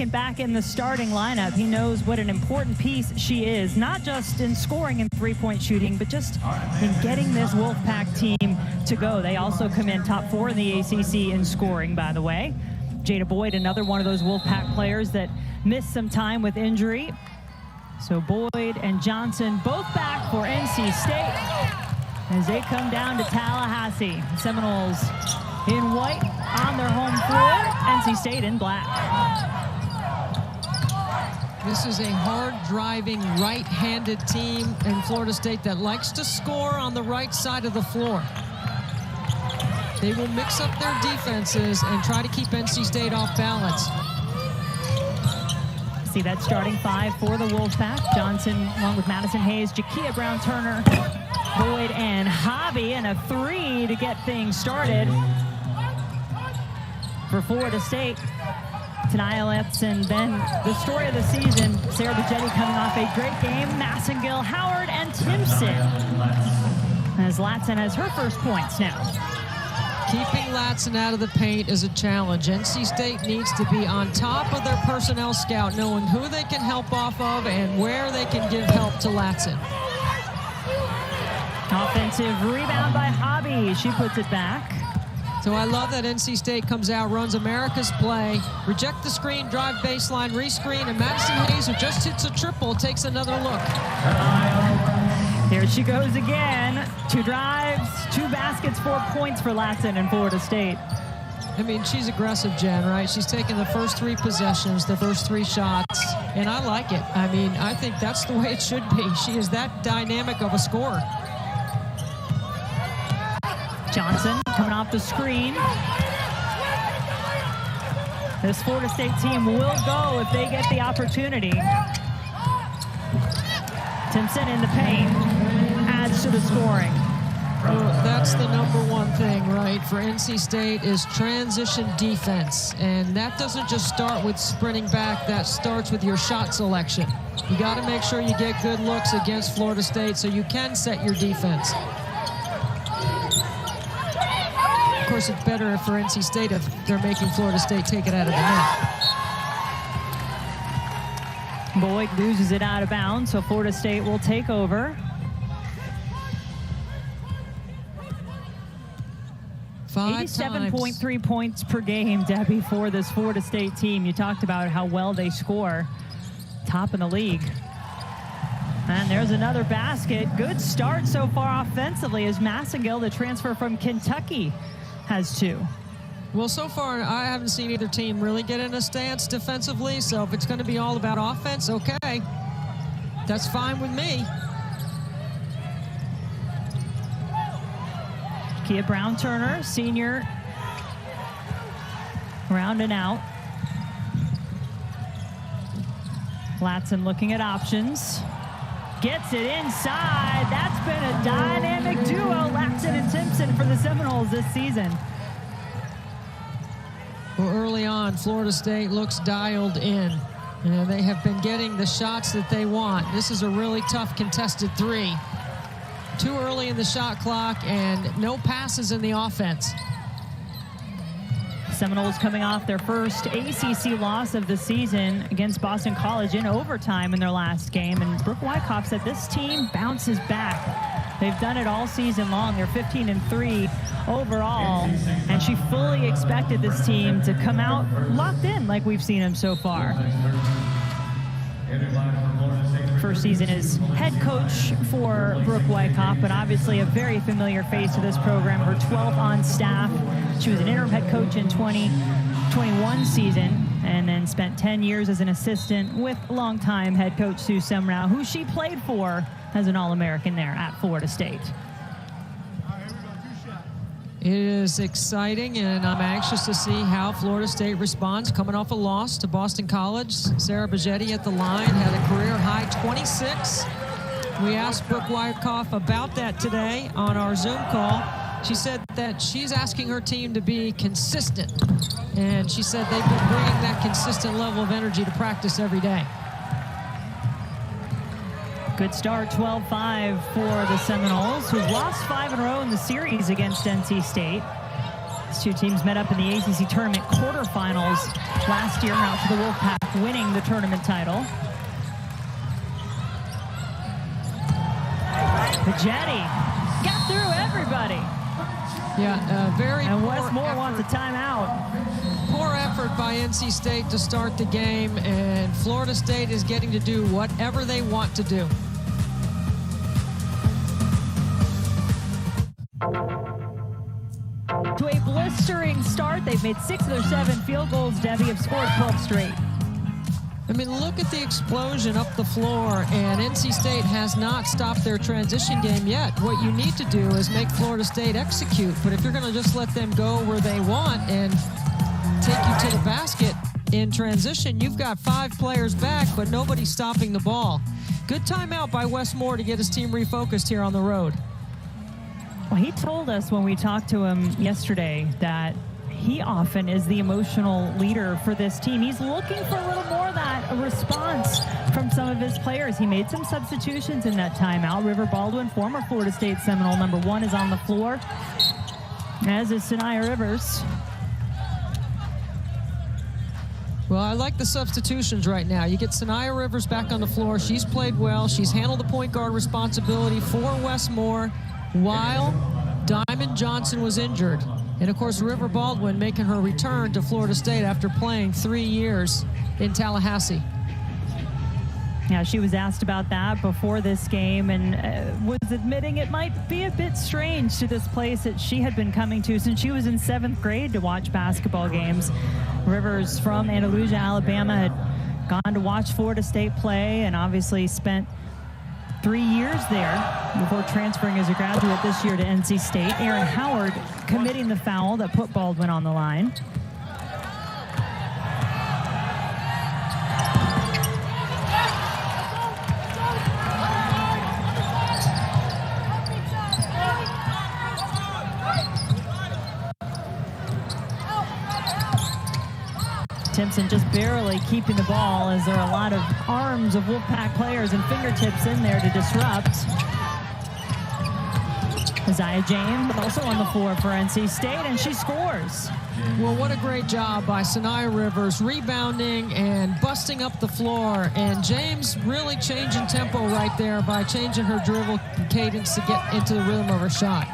and back in the starting lineup. He knows what an important piece she is, not just in scoring and three-point shooting, but just in getting this Wolfpack team to go. They also come in top 4 in the ACC in scoring, by the way. Jada Boyd, another one of those Wolfpack players that missed some time with injury. So Boyd and Johnson both back for NC State as they come down to Tallahassee. Seminoles in white on their home floor, NC State in black. This is a hard-driving, right-handed team in Florida State that likes to score on the right side of the floor. They will mix up their defenses and try to keep NC State off balance. See that starting 5 for the Wolfpack. Johnson along with Madison Hayes, Jakia Brown-Turner, Boyd, and Hobby, and a 3 to get things started for Florida State. Taniya Latson, then the story of the season, Sara Bejedi coming off a great game. Massengill, Howard, and Timpson, as Latson has her first points now. Keeping Latson out of the paint is a challenge. NC State needs to be on top of their personnel scout, knowing who they can help off of and where they can give help to Latson. Offensive rebound by Hobby. She puts it back. So I love that NC State comes out, runs America's play, reject the screen, drive baseline, rescreen, and Madison Hayes, who just hits a triple, takes another look. Here she goes again. 2 drives, 2 baskets, 4 points for Latson in Florida State. I mean, she's aggressive, Jen, right? She's taking the first 3 possessions, the first 3 shots, and I like it. I mean, I think that's the way it should be. She is that dynamic of a scorer. Johnson coming off the screen. This Florida State team will go if they get the opportunity. Timpson in the paint adds to the scoring. Well, that's the #1 thing, right, for NC State is transition defense. And that doesn't just start with sprinting back, that starts with your shot selection. You got to make sure you get good looks against Florida State so you can set your defense. Of course, it's better for NC State if they're making Florida State take it out of the net. Boyd loses it out of bounds, so Florida State will take over. 87.3 points per game, Debbie, for this Florida State team. You talked about how well they score. Top in the league. And there's another basket. Good start so far offensively as Massengill, the transfer from Kentucky, has 2. Well, so far, I haven't seen either team really get in a stance defensively, so if it's going to be all about offense, okay. That's fine with me. Kia Brown-Turner, senior, rounding out. Latson looking at options. Gets it inside. That's been a dynamic duo, Latson and Timpson, for the Seminoles this season. Well, early on, Florida State looks dialed in. You know, they have been getting the shots that they want. This is a really tough contested 3. Too early in the shot clock and no passes in the offense. Seminoles coming off their first ACC loss of the season against Boston College in overtime in their last game. And Brooke Wyckoff said this team bounces back. They've done it all season long. They're 15-3 overall. And she fully expected this team to come out locked in like we've seen them so far. First season as head coach for Brooke Wyckoff, but obviously a very familiar face to this program. Her 12th on staff. She was an interim head coach in 2021 season and then spent 10 years as an assistant with longtime head coach Sue Semrau, who she played for as an All-American there at Florida State. It is exciting, and I'm anxious to see how Florida State responds. Coming off a loss to Boston College, Sara Bejedi at the line had a career-high 26. We asked Brooke Wyckoff about that today on our Zoom call. She said that she's asking her team to be consistent, and she said they've been bringing that consistent level of energy to practice every day. Good start, 12-5 for the Seminoles, who've lost 5 in a row in the series against NC State. These two teams met up in the ACC tournament quarterfinals last year, out to the Wolfpack winning the tournament title. Bejedi got through everybody. Yeah, very And poor Westmore effort. wants a timeout. Poor effort by NC State to start the game, and Florida State is getting to do whatever they want to do. To a blistering start, they've made 6 of their 7 field goals. Debbie have scored 12 straight. I mean, look at the explosion up the floor, and NC State has not stopped their transition game yet. What you need to do is make Florida State execute, but if you're going to just let them go where they want and take you to the basket in transition, you've got 5 players back, but nobody's stopping the ball. Good timeout by Westmore to get his team refocused here on the road. Well, he told us when we talked to him yesterday that he often is the emotional leader for this team. He's looking for a little more of that response from some of his players. He made some substitutions in that timeout. River Baldwin, former Florida State Seminole #1, is on the floor, as is Saniya Rivers. Well, I like the substitutions right now. You get Saniya Rivers back on the floor. She's played well. She's handled the point guard responsibility for Westmore while Diamond Johnson was injured. And, of course, River Baldwin making her return to Florida State after playing 3 years in Tallahassee. Yeah, she was asked about that before this game and was admitting it might be a bit strange to this place that she had been coming to since she was in 7th grade to watch basketball games. Rivers from Andalusia, Alabama, had gone to watch Florida State play and obviously spent 3 years there before transferring as a graduate this year to NC State. Aaron Howard committing the foul that put Baldwin on the line. Timpson just barely keeping the ball as there are a lot of arms of Wolfpack players and fingertips in there to disrupt. Isaiah James also on the floor for NC State, and she scores. Well, what a great job by Saniya Rivers, rebounding and busting up the floor. And James really changing tempo right there by changing her dribble cadence to get into the rhythm of her shot.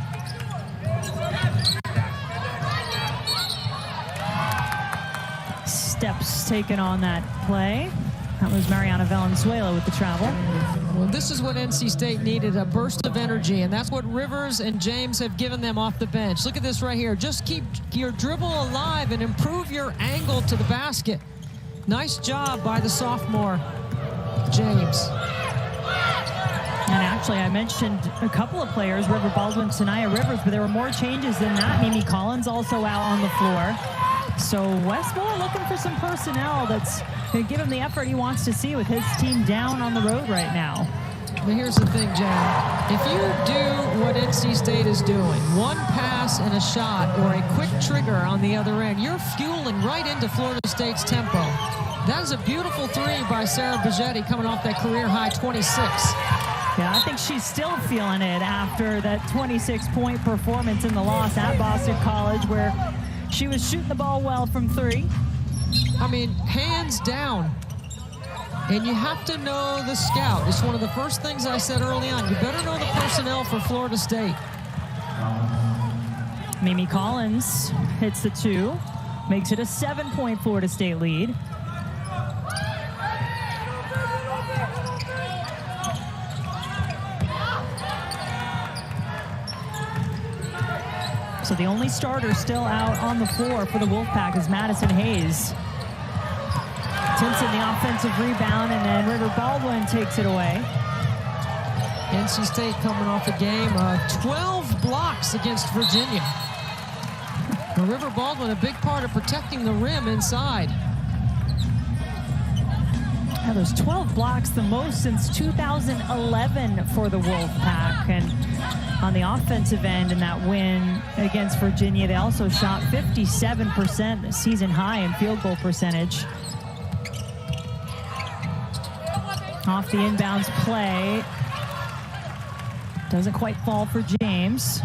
Steps taken on that play. That was Mariana Valenzuela with the travel. Well, this is what NC State needed, a burst of energy, and that's what Rivers and James have given them off the bench. Look at this right here. Just keep your dribble alive and improve your angle to the basket. Nice job by the sophomore, James. And actually, I mentioned a couple of players, River Baldwin, Saniya Rivers, but there were more changes than that. Mimi Collins also out on the floor. So Westmore looking for some personnel that's going to give him the effort he wants to see with his team down on the road right now. But here's the thing, Jan. If you do what NC State is doing, one pass and a shot or a quick trigger on the other end, you're fueling right into Florida State's tempo. That is a beautiful 3 by Sara Bejedi coming off that career-high 26. Yeah, I think she's still feeling it after that 26-point performance in the loss at Boston College, where she was shooting the ball well from 3. I mean, hands down. And you have to know the scout. It's one of the first things I said early on. You better know the personnel for Florida State. Mimi Collins hits the 2, makes it a 7-point Florida State lead. So the only starter still out on the floor for the Wolfpack is Madison Hayes. Timpson the offensive rebound, and then River Baldwin takes it away. NC State coming off a game of 12 blocks against Virginia. Now, River Baldwin, a big part of protecting the rim inside. Now, there's 12 blocks, the most since 2011 for the Wolfpack. And on the offensive end in that win against Virginia, they also shot 57%, season high in field goal percentage. Off the inbounds play. Doesn't quite fall for James.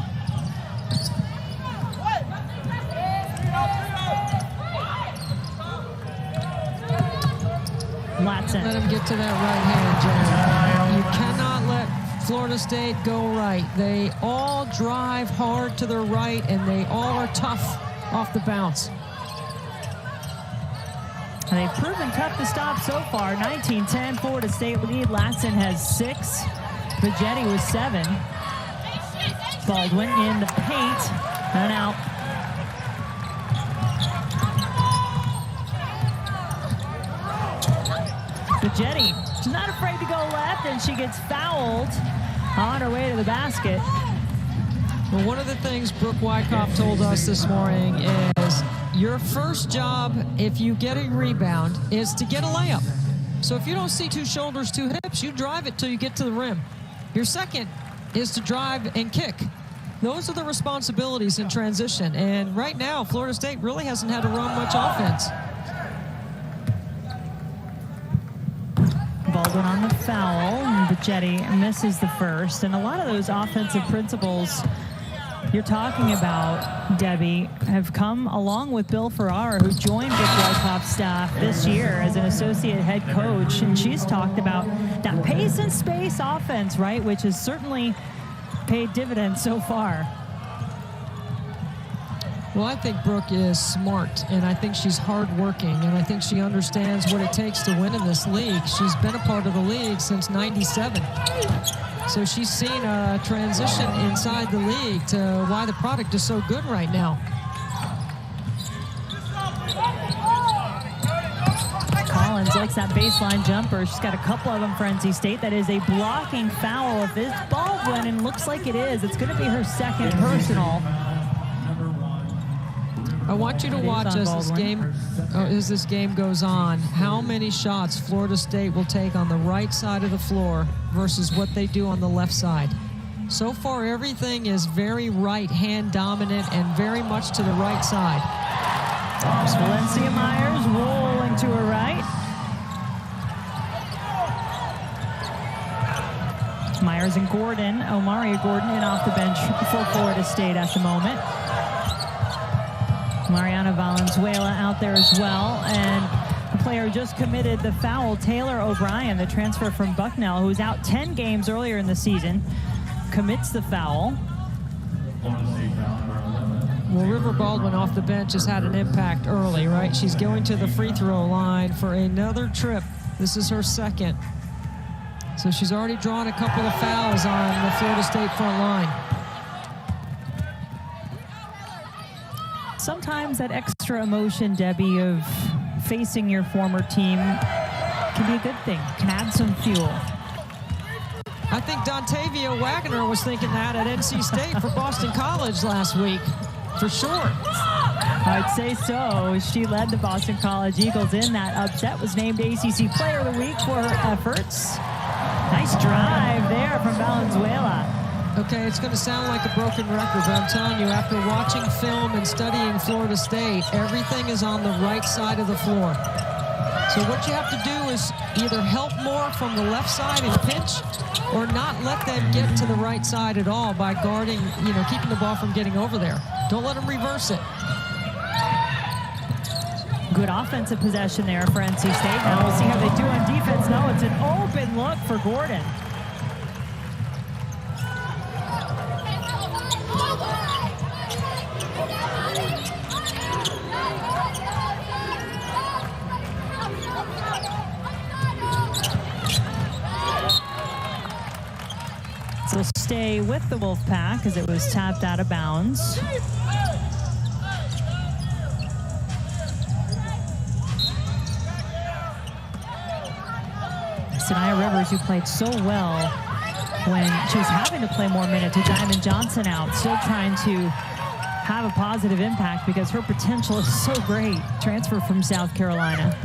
Latson. Let him get to that right hand, Jen. You cannot let Florida State go right. They all drive hard to their right, and they all are tough off the bounce. They've proven tough to stop so far. 19-10, Florida State lead. Latson has 6. Bejedi with 7. Baldwin in the paint and out. Bejedi, she's not afraid to go left, and she gets fouled on her way to the basket. Well, one of the things Brooke Wyckoff told us this morning is your first job, if you get a rebound, is to get a layup. So if you don't see 2 shoulders, 2 hips, you drive it till you get to the rim. Your second is to drive and kick. Those are the responsibilities in transition. And right now, Florida State really hasn't had to run much offense. Baldwin on the foul, and Bejedi misses the first. And a lot of those offensive principles you're talking about, Debbie, have come along with Bill Ferrara, who joined Dick Wyckoff's staff this year as an associate head coach. And she's talked about that pace and space offense, right, which has certainly paid dividends so far. Well, I think Brooke is smart, and I think she's hardworking, and I think she understands what it takes to win in this league. She's been a part of the league since '97. So she's seen a transition inside the league to why the product is so good right now. Collins likes that baseline jumper. She's got a couple of them for NC State. That is a blocking foul. If it's Baldwin, and looks like it is, it's going to be her second personal. I want you to watch as this game goes on, how many shots Florida State will take on the right side of the floor versus what they do on the left side. So far, everything is very right-hand dominant and very much to the right side. Valencia Myers rolling to her right. Myers and Gordon, Omaria Gordon, in off the bench for Florida State at the moment. Mariana Valenzuela out there as well, and the player just committed the foul, Taylor O'Brien, the transfer from Bucknell, who was out 10 games earlier in the season, commits the foul. Well, River Baldwin off the bench has had an impact early, right? She's going to the free throw line for another trip. This is her second. So she's already drawn a couple of fouls on the Florida State front line. Sometimes that extra emotion, Debbie, of facing your former team can be a good thing, can add some fuel. I think Dontavia Wagner was thinking that at NC State for Boston College last week, for sure. I'd say so. She led the Boston College Eagles in that upset, was named ACC Player of the Week for her efforts. Nice drive there from Valenzuela. Okay, it's going to sound like a broken record, but I'm telling you, after watching film and studying Florida State, everything is on the right side of the floor. So what you have to do is either help more from the left side and pinch, or not let them get to the right side at all by guarding, keeping the ball from getting over there. Don't let them reverse it. Good offensive possession there for NC State. Now we'll see how they do on defense. No, it's an open look for Gordon. So stay with the Wolfpack as it was tapped out of bounds. Saniya Rivers, who played so well when she was having to play more minutes, with Diamond Johnson out, still trying to have a positive impact because her potential is so great. Transfer from South Carolina.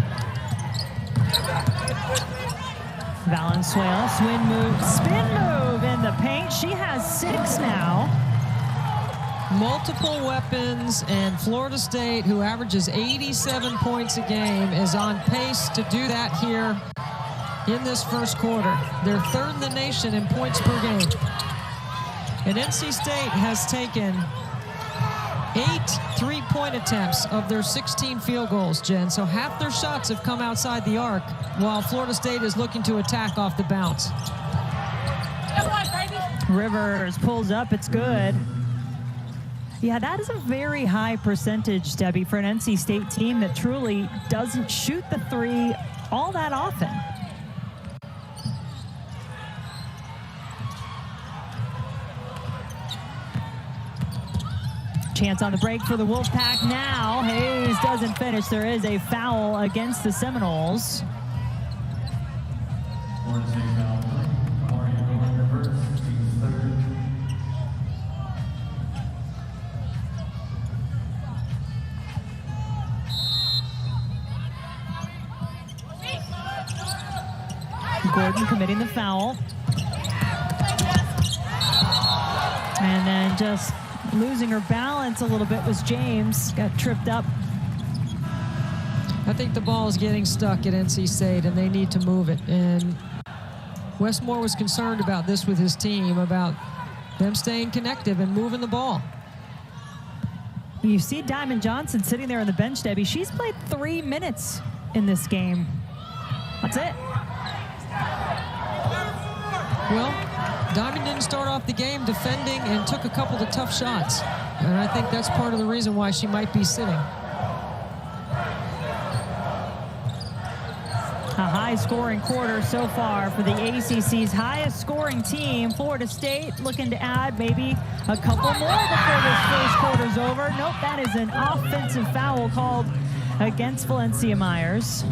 Valenzuela, spin move in the paint. She has 6 now. Multiple weapons, and Florida State, who averages 87 points a game, is on pace to do that here in this first quarter. They're third in the nation in points per game. And NC State has taken 8 3-point attempts of their 16 field goals, Jen. So half their shots have come outside the arc, while Florida State is looking to attack off the bounce. Rivers pulls up, it's good. Yeah, that is a very high percentage, Debbie, for an NC State team that truly doesn't shoot the three all that often. Chance on the break for the Wolfpack now. Hayes doesn't finish. There is a foul against the Seminoles. Gordon committing the foul. And then just losing her balance a little bit was James. Got tripped up. I think the ball is getting stuck at NC State, and they need to move it. And Westmore was concerned about this with his team, about them staying connected and moving the ball. You see Diamond Johnson sitting there on the bench, Debbie. She's played 3 minutes in this game. That's it. Well, Diamond didn't start off the game defending and took a couple of tough shots. And I think that's part of the reason why she might be sitting. A high-scoring quarter so far for the ACC's highest-scoring team. Florida State looking to add maybe a couple more before this first quarter's over. Nope, that is an offensive foul called against Valencia Myers.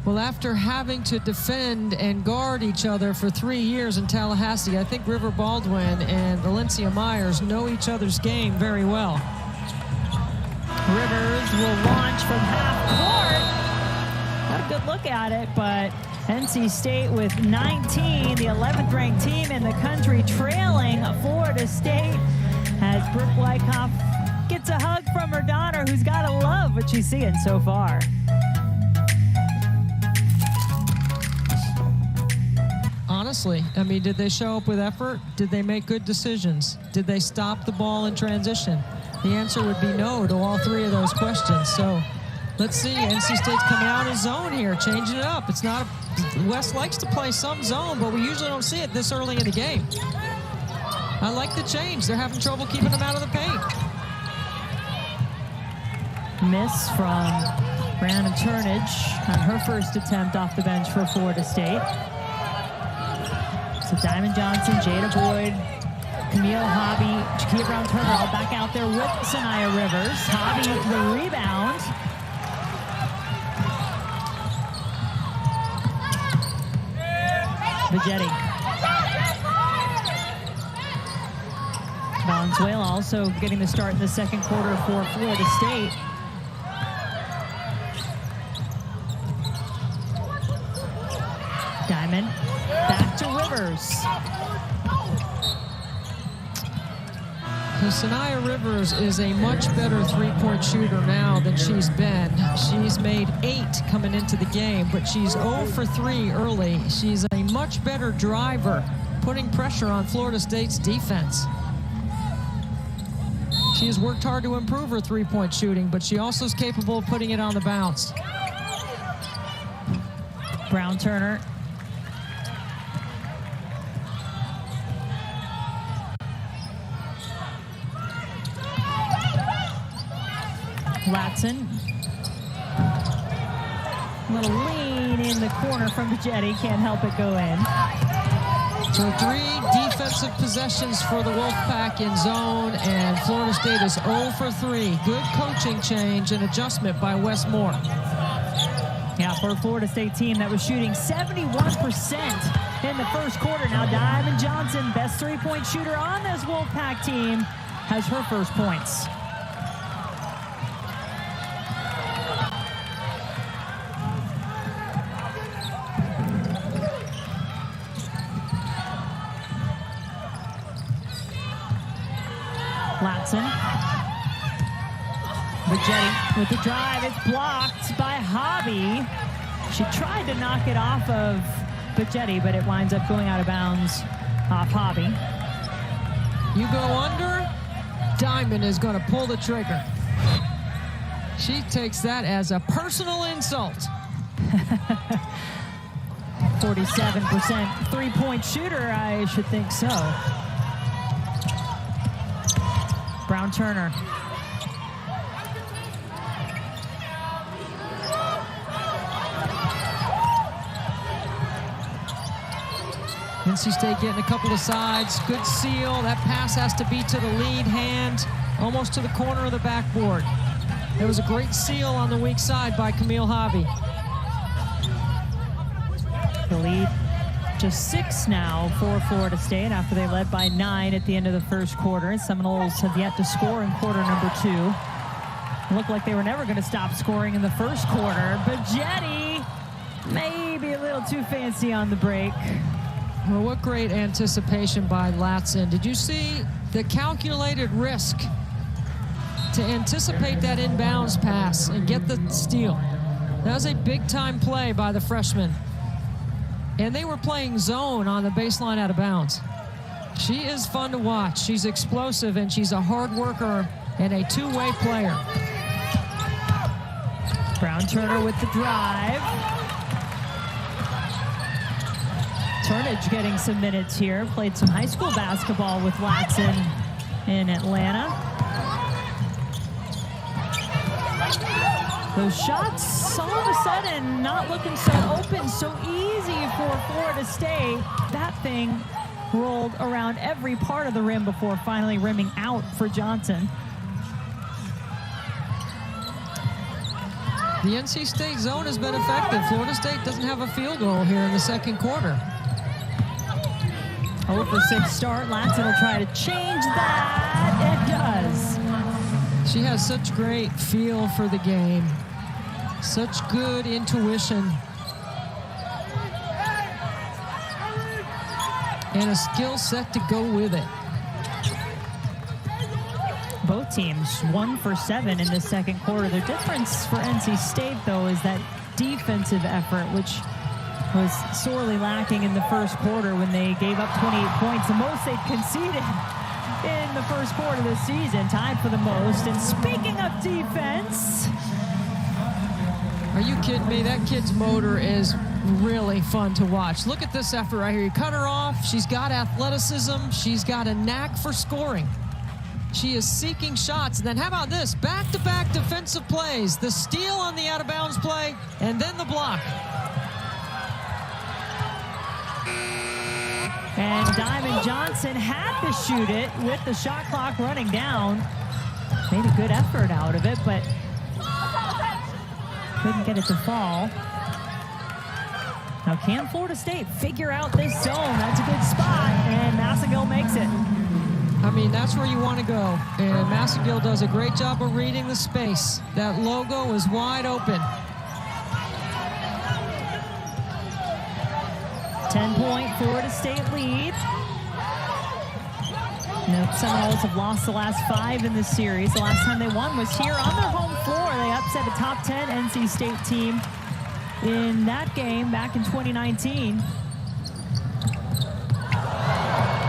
Well, after having to defend and guard each other for 3 years in Tallahassee, I think River Baldwin and Valencia Myers know each other's game very well. Rivers will launch from half court. Got a good look at it, but NC State with 19, the 11th ranked team in the country, trailing Florida State as Brooke Wyckoff gets a hug from her daughter, who's got to love what she's seeing so far. Honestly, I mean, did they show up with effort? Did they make good decisions? Did they stop the ball in transition? The answer would be no to all three of those questions. So let's see. NC State's coming out of zone here, changing it up. It's not West likes to play some zone, but we usually don't see it this early in the game. I like the change. They're having trouble keeping them out of the paint. Miss from Brandon Turnage on her first attempt off the bench for Florida State. So Diamond Johnson, Jada Boyd, Camille Hobby, Jakia Brown-Turner all back out there with Saniya Rivers. Hobby the rebound. Bejedi. Valenzuela also getting the start in the second quarter for Florida State. Diamond. Back to Rivers. So Saniya Rivers is a much better three-point shooter now than she's been. She's made 8 coming into the game, but she's 0 for 3 early. She's a much better driver, putting pressure on Florida State's defense. She has worked hard to improve her three-point shooting, but she also is capable of putting it on the bounce. Brown-Turner. Latson. A little lean in the corner from Bejedi. Can't help it go in. So 3 defensive possessions for the Wolfpack in zone, and Florida State is 0 for 3. Good coaching change and adjustment by Westmore. Yeah, for a Florida State team that was shooting 71% in the first quarter. Now Diamond Johnson, best three-point shooter on this Wolfpack team, has her first points. Latson. Bejedi with the drive. It's blocked by Hobby. She tried to knock it off of Bejedi, but it winds up going out of bounds off Hobby. You go under, Diamond is going to pull the trigger. She takes that as a personal insult. 47% three-point shooter, I should think so. Brown Turner. NC State getting a couple of sides. Good seal. That pass has to be to the lead hand, almost to the corner of the backboard. There was a great seal on the weak side by Camille Javi. The lead just 6 now for Florida State after they led by 9 at the end of the first quarter. Seminoles have yet to score in quarter number 2. It looked like they were never going to stop scoring in the first quarter. Bejedi maybe a little too fancy on the break. Well, what great anticipation by Latson. Did you see the calculated risk to anticipate that inbounds pass and get the steal? That was a big-time play by the freshman. And they were playing zone on the baseline out of bounds. She is fun to watch. She's explosive, and she's a hard worker and a two-way player. Brown Turner with the drive. Turnage getting some minutes here. Played some high school basketball with Latson in Atlanta. Those shots all of a sudden not looking so open, so easy for Florida State. That thing rolled around every part of the rim before finally rimming out for Johnson. The NC State zone has been effective. Florida State doesn't have a field goal here in the second quarter. 0 for 6 start. Latson will try to change that. It does. She has such great feel for the game. Such good intuition. And a skill set to go with it. Both teams 1 for 7 in the second quarter. The difference for NC State, though, is that defensive effort, which was sorely lacking in the first quarter when they gave up 28 points, the most they'd conceded in the first quarter of the season, tied for the most. And speaking of defense, are you kidding me? That kid's motor is really fun to watch. Look at this effort right here. You cut her off. She's got athleticism. She's got a knack for scoring. She is seeking shots. And then how about this? Back-to-back defensive plays. The steal on the out-of-bounds play, and then the block. And Diamond Johnson had to shoot it with the shot clock running down. Made a good effort out of it, but couldn't get it to fall. Now, can Florida State figure out this zone? That's a good spot, and Massagill makes it. I mean, that's where you want to go. And Massagill does a great job of reading the space. That logo is wide open. 10-point Florida State lead. The Seminoles have lost the last 5 in this series. The last time they won was here on their home floor. They upset a top 10 NC State team in that game back in 2019.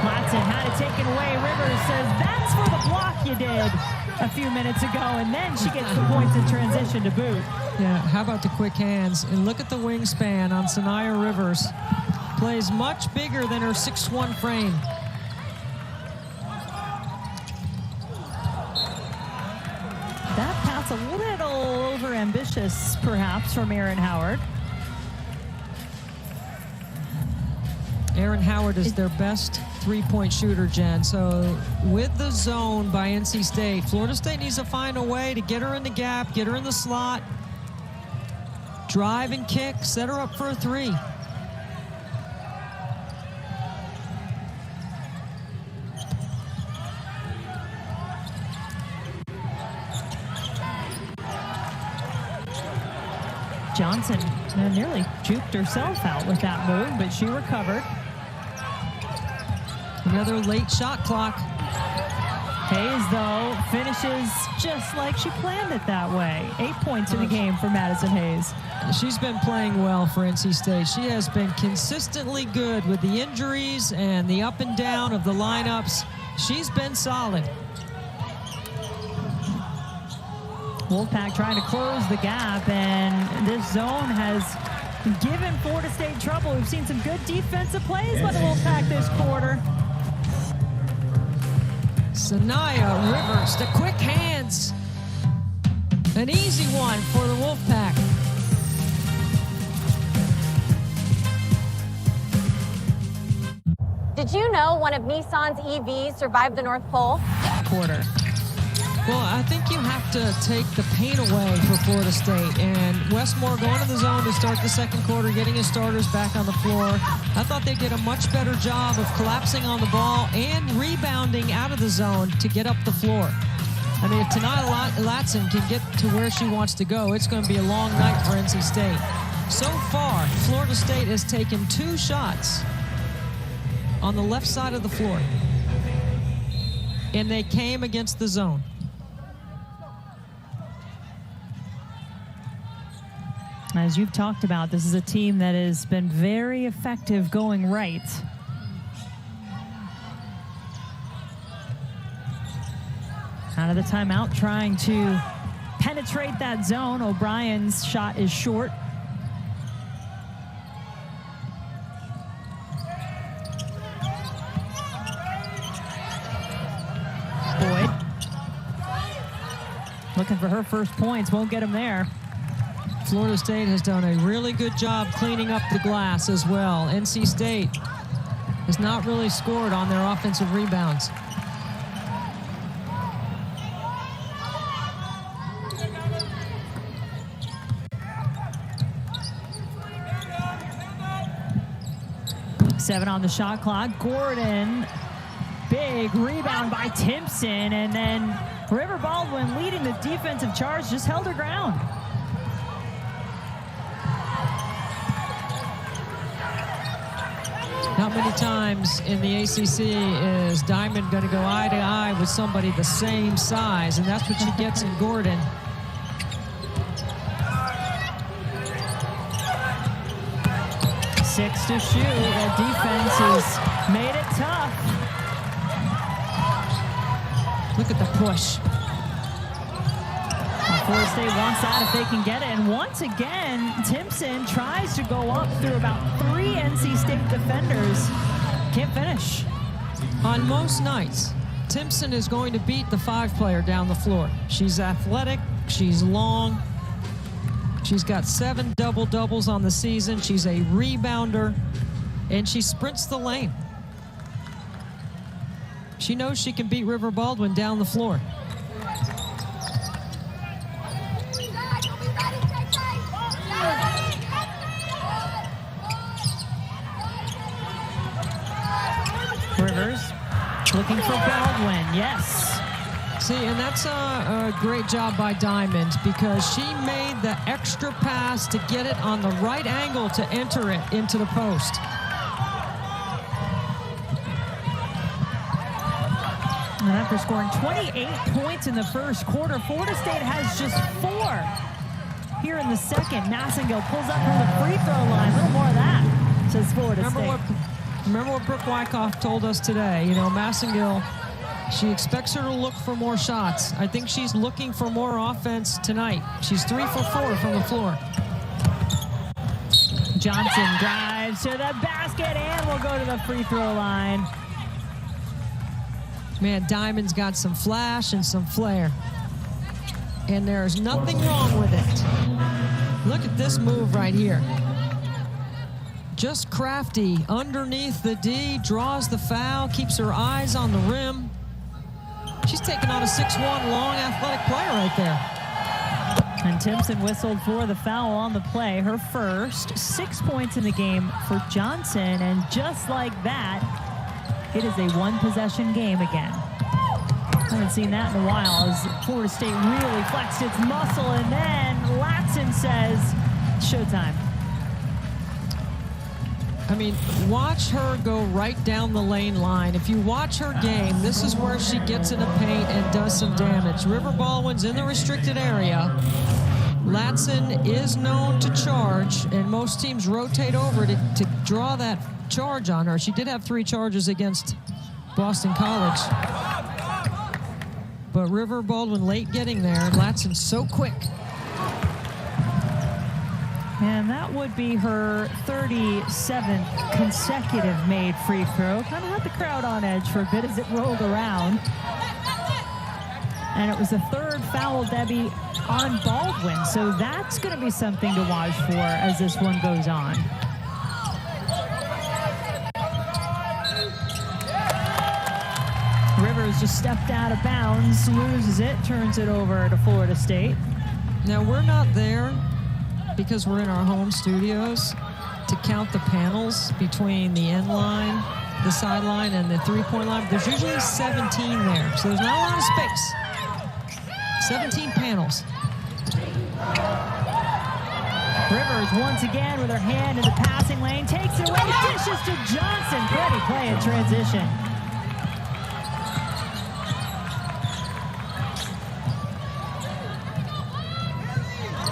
Latson had it taken away. Rivers says, that's for the block you did a few minutes ago. And then she gets the points in transition to boot. Yeah, how about the quick hands? And look at the wingspan on Saniya Rivers. Plays much bigger than her 6'1" frame. That pass a little over-ambitious, perhaps, from Erin Howard. Erin Howard is their best three-point shooter, Jen. So with the zone by NC State, Florida State needs to find a way to get her in the gap, get her in the slot, drive and kick, set her up for a three. Johnson nearly juked herself out with that move, but she recovered. Another late shot clock. Hayes, though, finishes just like she planned it that way. 8 points in the game for Madison Hayes. She's been playing well for NC State. She has been consistently good with the injuries and the up and down of the lineups. She's been solid. Wolfpack trying to close the gap, and this zone has given Florida State trouble. We've seen some good defensive plays by the Wolfpack this quarter. Saniya Rivers, the quick hands. An easy one for the Wolfpack. Did you know one of Nissan's EVs survived the North Pole? Quarter. Well, I think you have to take the pain away for Florida State. And Westmore going to the zone to start the second quarter, getting his starters back on the floor. I thought they did a much better job of collapsing on the ball and rebounding out of the zone to get up the floor. I mean, if tonight Latson can get to where she wants to go, it's going to be a long night for NC State. So far, Florida State has taken 2 shots on the left side of the floor. And they came against the zone. As you've talked about, this is a team that has been very effective going right. Out of the timeout, trying to penetrate that zone. O'Brien's shot is short. Boyd. Looking for her first points, won't get him there. Florida State has done a really good job cleaning up the glass as well. NC State has not really scored on their offensive rebounds. Seven on the shot clock. Gordon, big rebound by Timpson, and then River Baldwin leading the defensive charge, just held her ground. Not many times in the ACC is Diamond going to go eye to eye with somebody the same size, and that's what she gets in Gordon. Six to shoot. The defense has made it tough. Look at the push. Florida State wants that if they can get it. And once again, Timpson tries to go up through about 3 NC State defenders. Can't finish. On most nights, Timpson is going to beat the 5-player down the floor. She's athletic, she's long, she's got 7 double-doubles on the season, she's a rebounder, and she sprints the lane. She knows she can beat River Baldwin down the floor. Rivers looking for Baldwin, yes. See, and that's a great job by Diamond, because she made the extra pass to get it on the right angle to enter it into the post. And after scoring 28 points in the first quarter, Florida State has just 4 here in the second. Massengill pulls up from the free throw line. A little more of that, says Florida State. Remember what Brooke Wyckoff told us today. You know, Massengill, she expects her to look for more shots. I think she's looking for more offense tonight. She's 3 for 4 from the floor. Johnson drives to the basket and will go to the free throw line. Man, Diamond's got some flash and some flair. And there's nothing wrong with it. Look at this move right here. Just crafty, underneath the D, draws the foul, keeps her eyes on the rim. She's taking on a 6'1" long athletic player right there. And Timpson whistled for the foul on the play. Her first, 6 points in the game for Johnson. And just like that, it is a 1-possession game again. Haven't seen that in a while as Florida State really flexed its muscle. And then Latson says, showtime. I mean, watch her go right down the lane line. If you watch her game, this is where she gets in the paint and does some damage. River Baldwin's in the restricted area. Latson is known to charge, and most teams rotate over to draw that charge on her. She did have 3 charges against Boston College. but River Baldwin late getting there, and Latson so quick. And that would be her 37th consecutive made free throw. Kind of had the crowd on edge for a bit as it rolled around. And it was the third foul, Debbie, on Baldwin. So that's going to be something to watch for as this one goes on. Rivers just stepped out of bounds, loses it, turns it over to Florida State. Now, we're not there because we're in our home studios to count the panels between the end line, the sideline, and the three-point line. There's usually 17 there, so there's not a lot of space. 17 panels. Rivers once again with her hand in the passing lane, takes it away, dishes to Johnson. Pretty play in transition.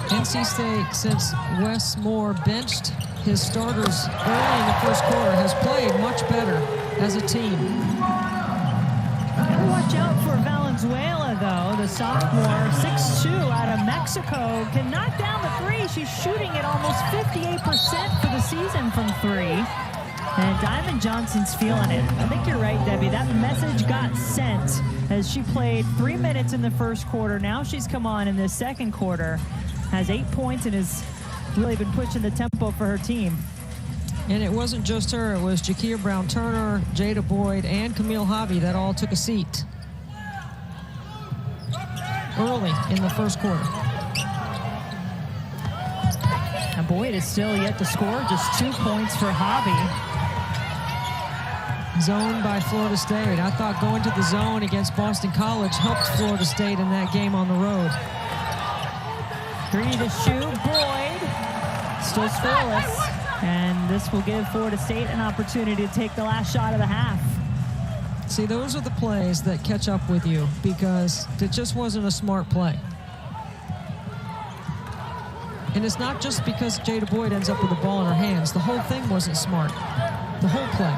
NC State, since Wes Moore benched his starters early in the first quarter, has played much better as a team. Gotta watch out for Valenzuela, though. The sophomore, 6'2", out of Mexico, can knock down the three. She's shooting at almost 58% for the season from three. And Diamond Johnson's feeling it. I think you're right, Debbie. That message got sent as she played 3 minutes in the first quarter. Now she's come on in this second quarter, has 8 points, and has really been pushing the tempo for her team. And it wasn't just her. It was Jakia Brown-Turner, Jada Boyd, and Camille Hobby that all took a seat early in the first quarter. And Boyd is still yet to score, just 2 points for Hobby. Zone by Florida State. I thought going to the zone against Boston College helped Florida State in that game on the road. 3 to shoot, Boyd still scoreless. And this will give Florida State an opportunity to take the last shot of the half. See, those are the plays that catch up with you because it just wasn't a smart play. And it's not just because Jada Boyd ends up with the ball in her hands. The whole thing wasn't smart. The whole play.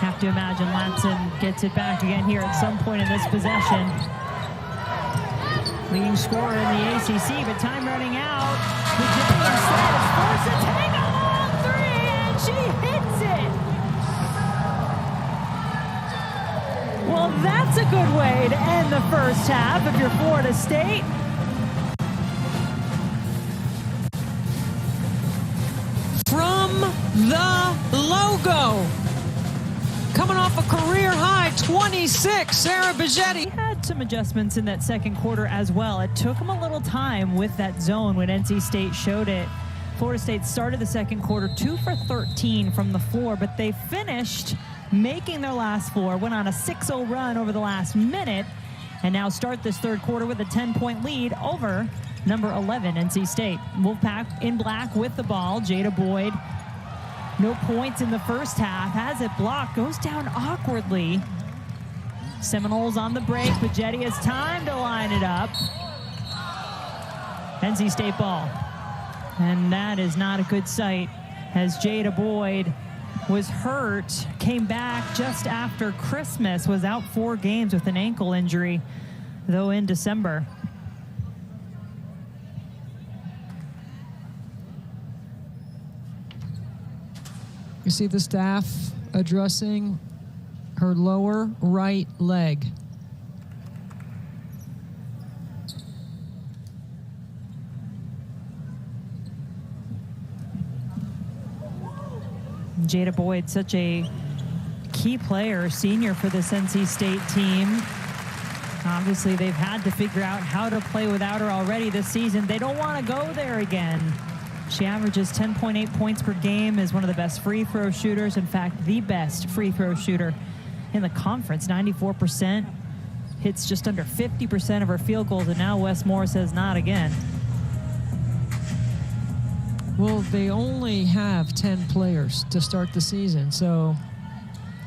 Have to imagine Latson gets it back again here at some point in this possession. Leading scorer in the ACC, but time running out. Bejedi instead is forced to take a long three, and she hits it. Well, that's a good way to end the first half if you're Florida State. From the logo. Coming off a career-high 26, Sara Bejedi. Had some adjustments in that second quarter as well. It took them a little time with that zone when NC State showed it. Florida State started the second quarter 2 for 13 from the floor, but they finished making their last four, went on a 6-0 run over the last minute, and now start this third quarter with a 10-point lead over number 11, NC State. Wolfpack in black with the ball. Jada Boyd, no points in the first half, has it blocked, goes down awkwardly. Seminoles on the break. Bejedi has time to line it up. NC State ball. And that is not a good sight as Jada Boyd was hurt, came back just after Christmas, was out 4 games with an ankle injury, though in December. You see the staff addressing her lower right leg. Jada Boyd, such a key player, senior for this NC State team. Obviously, they've had to figure out how to play without her already this season. They don't want to go there again. She averages 10.8 points per game, is one of the best free throw shooters. In fact, the best free throw shooter in the conference, 94%. Hits just under 50% of her field goals, and now Wes Moore says not again. Well, they only have 10 players to start the season, so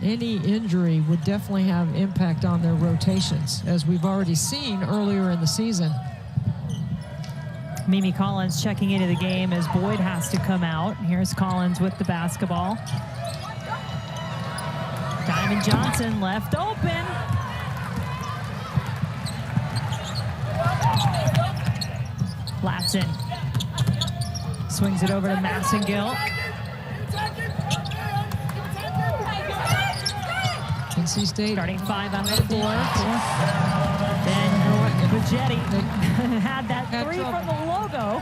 any injury would definitely have impact on their rotations, as we've already seen earlier in the season. Mimi Collins checking into the game as Boyd has to come out. Here's Collins with the basketball. Diamond Johnson left open. Latson swings it over to Massengill. NC State Starting 5 on the floor. Then Bejedi had that three from the logo.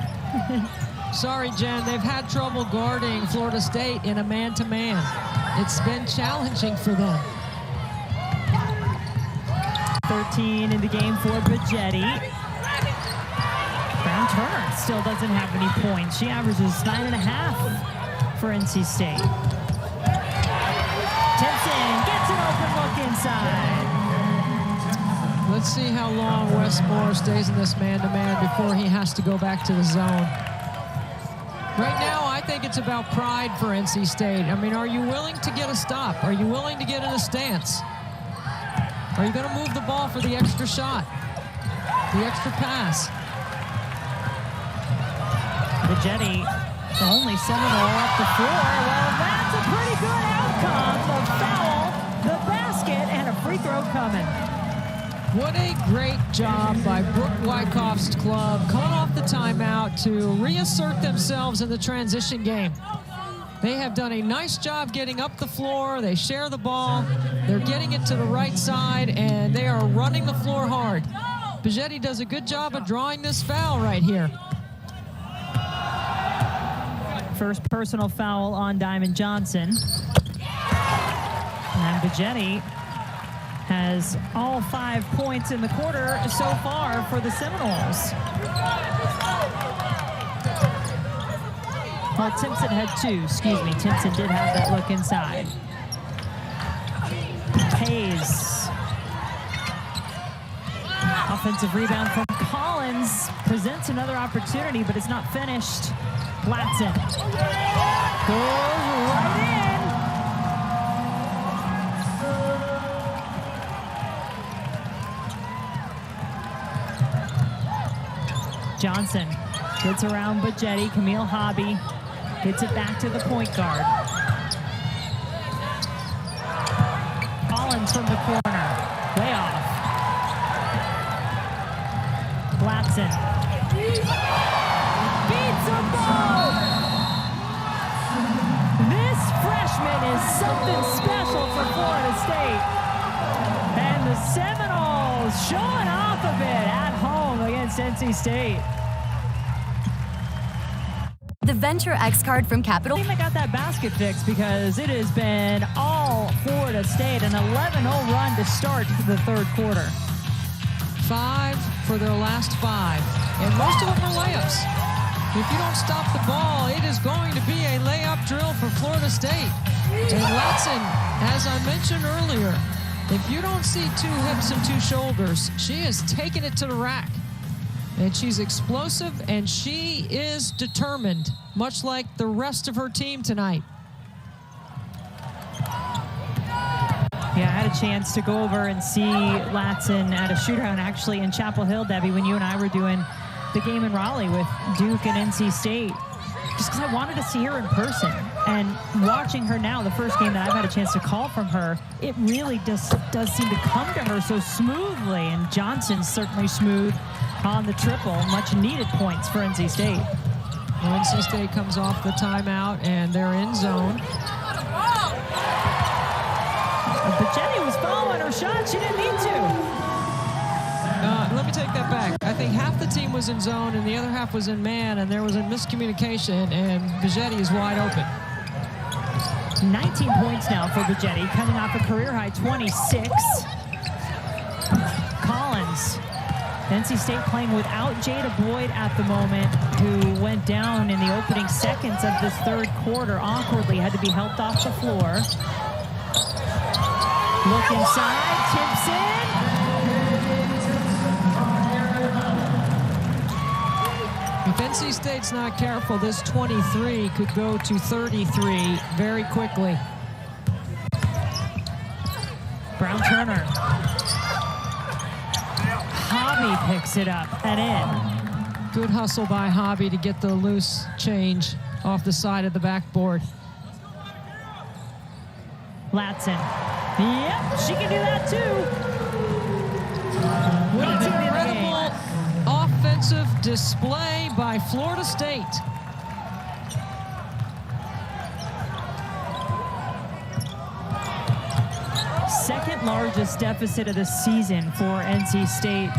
Sorry, Jen, they've had trouble guarding Florida State in a man-to-man. It's been challenging for them. 13 in the game for Bejedi. Brown Turner still doesn't have any points. She averages 9.5 for NC State. Timpson gets an open look inside. Let's see how long Westmore stays in this man-to-man before he has to go back to the zone. Right now, I think it's about pride for NC State. I mean, are you willing to get a stop? Are you willing to get in a stance? Are you going to move the ball for the extra shot? The extra pass? Bejedi, the only Seminole off the floor. Well, that's a pretty good outcome. The foul, the basket, and a free throw coming. What a great job by Brooke Wyckoff's club coming off the timeout to reassert themselves in the transition game. They have done a nice job getting up the floor. They share the ball. They're getting it to the right side, and they are running the floor hard. Bejedi does a good job of drawing this foul right here. First personal foul on Diamond Johnson. And Bejedi has all 5 points in the quarter so far for the Seminoles. Well, Timpson had 2, excuse me. Timpson did have that look inside. Hayes. Offensive rebound from Collins. Presents another opportunity, but it's not finished. Latson goes right in. Johnson gets around Bejedi. Camille Hobby gets it back to the point guard. Collins from the corner. Way off. Latson beats them both. This freshman is something special for Florida State. And the Seminoles showing off a bit at home against NC State. The Venture X card from Capital. I think they got that basket fixed because it has been all Florida State, an 11-0 run to start the third quarter. 5 for their last 5, and most of them are layups. If you don't stop the ball, it is going to be a layup drill for Florida State. And Latson, as I mentioned earlier, if you don't see 2 hips and 2 shoulders, she is taking it to the rack. And she's explosive, and she is determined, much like the rest of her team tonight. Yeah, I had a chance to go over and see Latson at a shootaround actually in Chapel Hill, Debbie, when you and I were doing the game in Raleigh with Duke and NC State, just because I wanted to see her in person. And watching her now, the first game that I've had a chance to call from her, it really does seem to come to her so smoothly. And Johnson's certainly smooth on the triple. Much needed points for NC State. Well, NC State comes off the timeout, and they're in zone. Bejedi was following her shot. She didn't need to. Let me take that back. I think half the team was in zone and the other half was in man, and there was a miscommunication, and Bejedi is wide open. 19 points now for Bejedi, coming off a career-high 26. Collins. NC State playing without Jada Boyd at the moment, who went down in the opening seconds of this third quarter. Awkwardly had to be helped off the floor. Look inside, Timpson. If NC State's not careful, this 23 could go to 33 very quickly. Brown Turner. Hobby picks it up and in. Good hustle by Hobby to get the loose change off the side of the backboard. Latson Yep, she can do that too. What an incredible offensive display by Florida State. Second largest deficit of the season for NC State.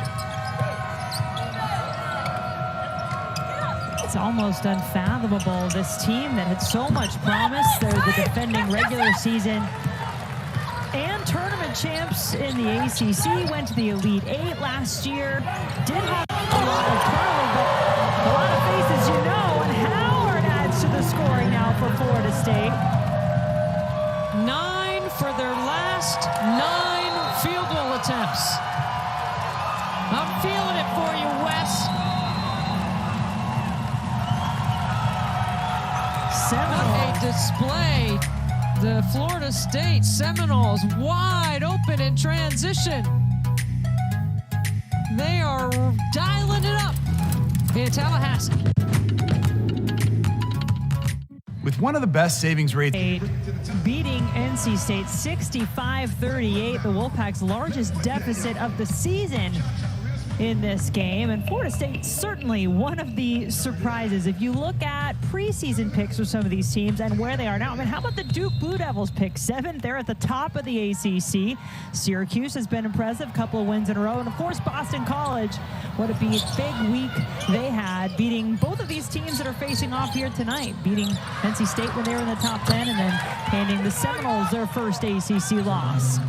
It's almost unfathomable. This team that had so much promise. They're the defending regular season and tournament champs in the ACC. Went to the Elite Eight last year. Did have a lot of turnover, but a lot of faces, you know. And Howard adds to the scoring now for Florida State. 9 for their last 9 field goal attempts. I'm feeling it for you, Wes. What a display. The Florida State Seminoles wide open in transition. They are dialing it up in Tallahassee. With one of the best savings rates. Beating NC State 65-38, the Wolfpack's largest deficit of the season in this game. And Florida State certainly one of the surprises. If you look at preseason picks for some of these teams and where they are now, I mean, how about the Duke Blue Devils pick 7? They're at the top of the ACC. Syracuse has been impressive, couple of wins in a row. And of course, Boston College, what a big week they had, beating both of these teams that are facing off here tonight, beating NC State when they were in the top 10 and then handing the Seminoles their first ACC loss.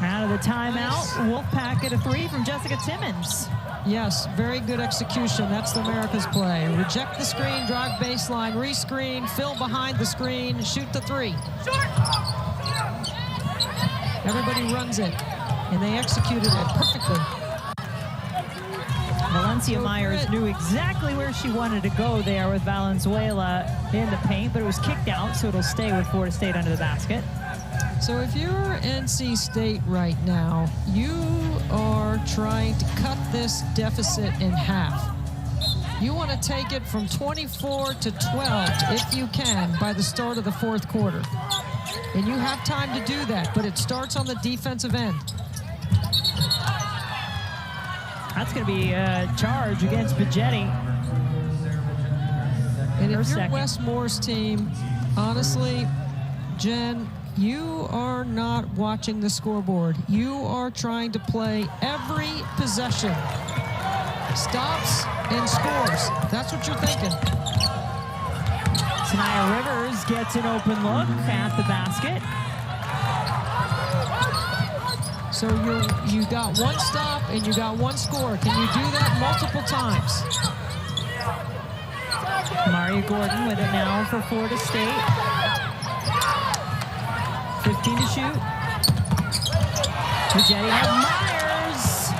Out of the timeout, Wolfpack at a 3 from Jessica Timmons. Yes, very good execution. That's the America's play. Reject the screen, drive baseline, rescreen, fill behind the screen, shoot the 3. Everybody runs it, and they executed it perfectly. Valencia Myers knew exactly where she wanted to go there with Valenzuela in the paint, but it was kicked out, so it'll stay with Florida State under the basket. So if you're NC State right now, you are trying to cut this deficit in half. You want to take it from 24 to 12, if you can, by the start of the 4th quarter. And you have time to do that, but it starts on the defensive end. That's going to be a charge against Bejedi. And if you're Wes Moore's team, honestly, Jen, you are not watching the scoreboard. You are trying to play every possession. Stops and scores. That's what you're thinking. Saniya Rivers gets an open look at the basket. So you got one stop and you got one score. Can you do that multiple times? Maria Gordon with it now for Florida State. 15 to shoot. Bejedi has Myers.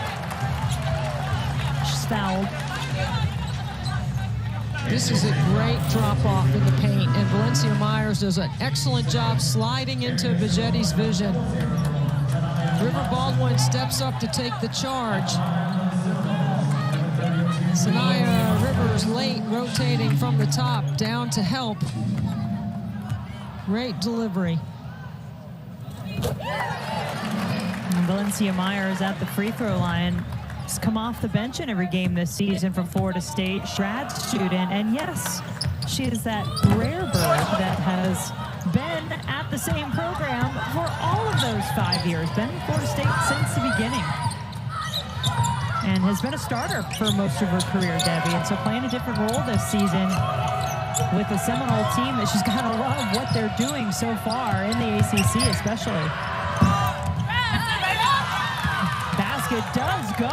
She's fouled. This is a great drop-off in the paint, and Valencia Myers does an excellent job sliding into Bejedi's vision. River Baldwin steps up to take the charge. Saniya Rivers late, rotating from the top down to help. Great delivery. And Valencia Myers at the free throw line. She's come off the bench in every game this season from Florida State, grad student, and yes, she is that rare bird that has been at the same program for all of those 5 years, been in Florida State since the beginning, and has been a starter for most of her career, Debbie, and so playing a different role this season with the Seminole team that she's got to love what they're doing so far in the ACC especially. Basket does go.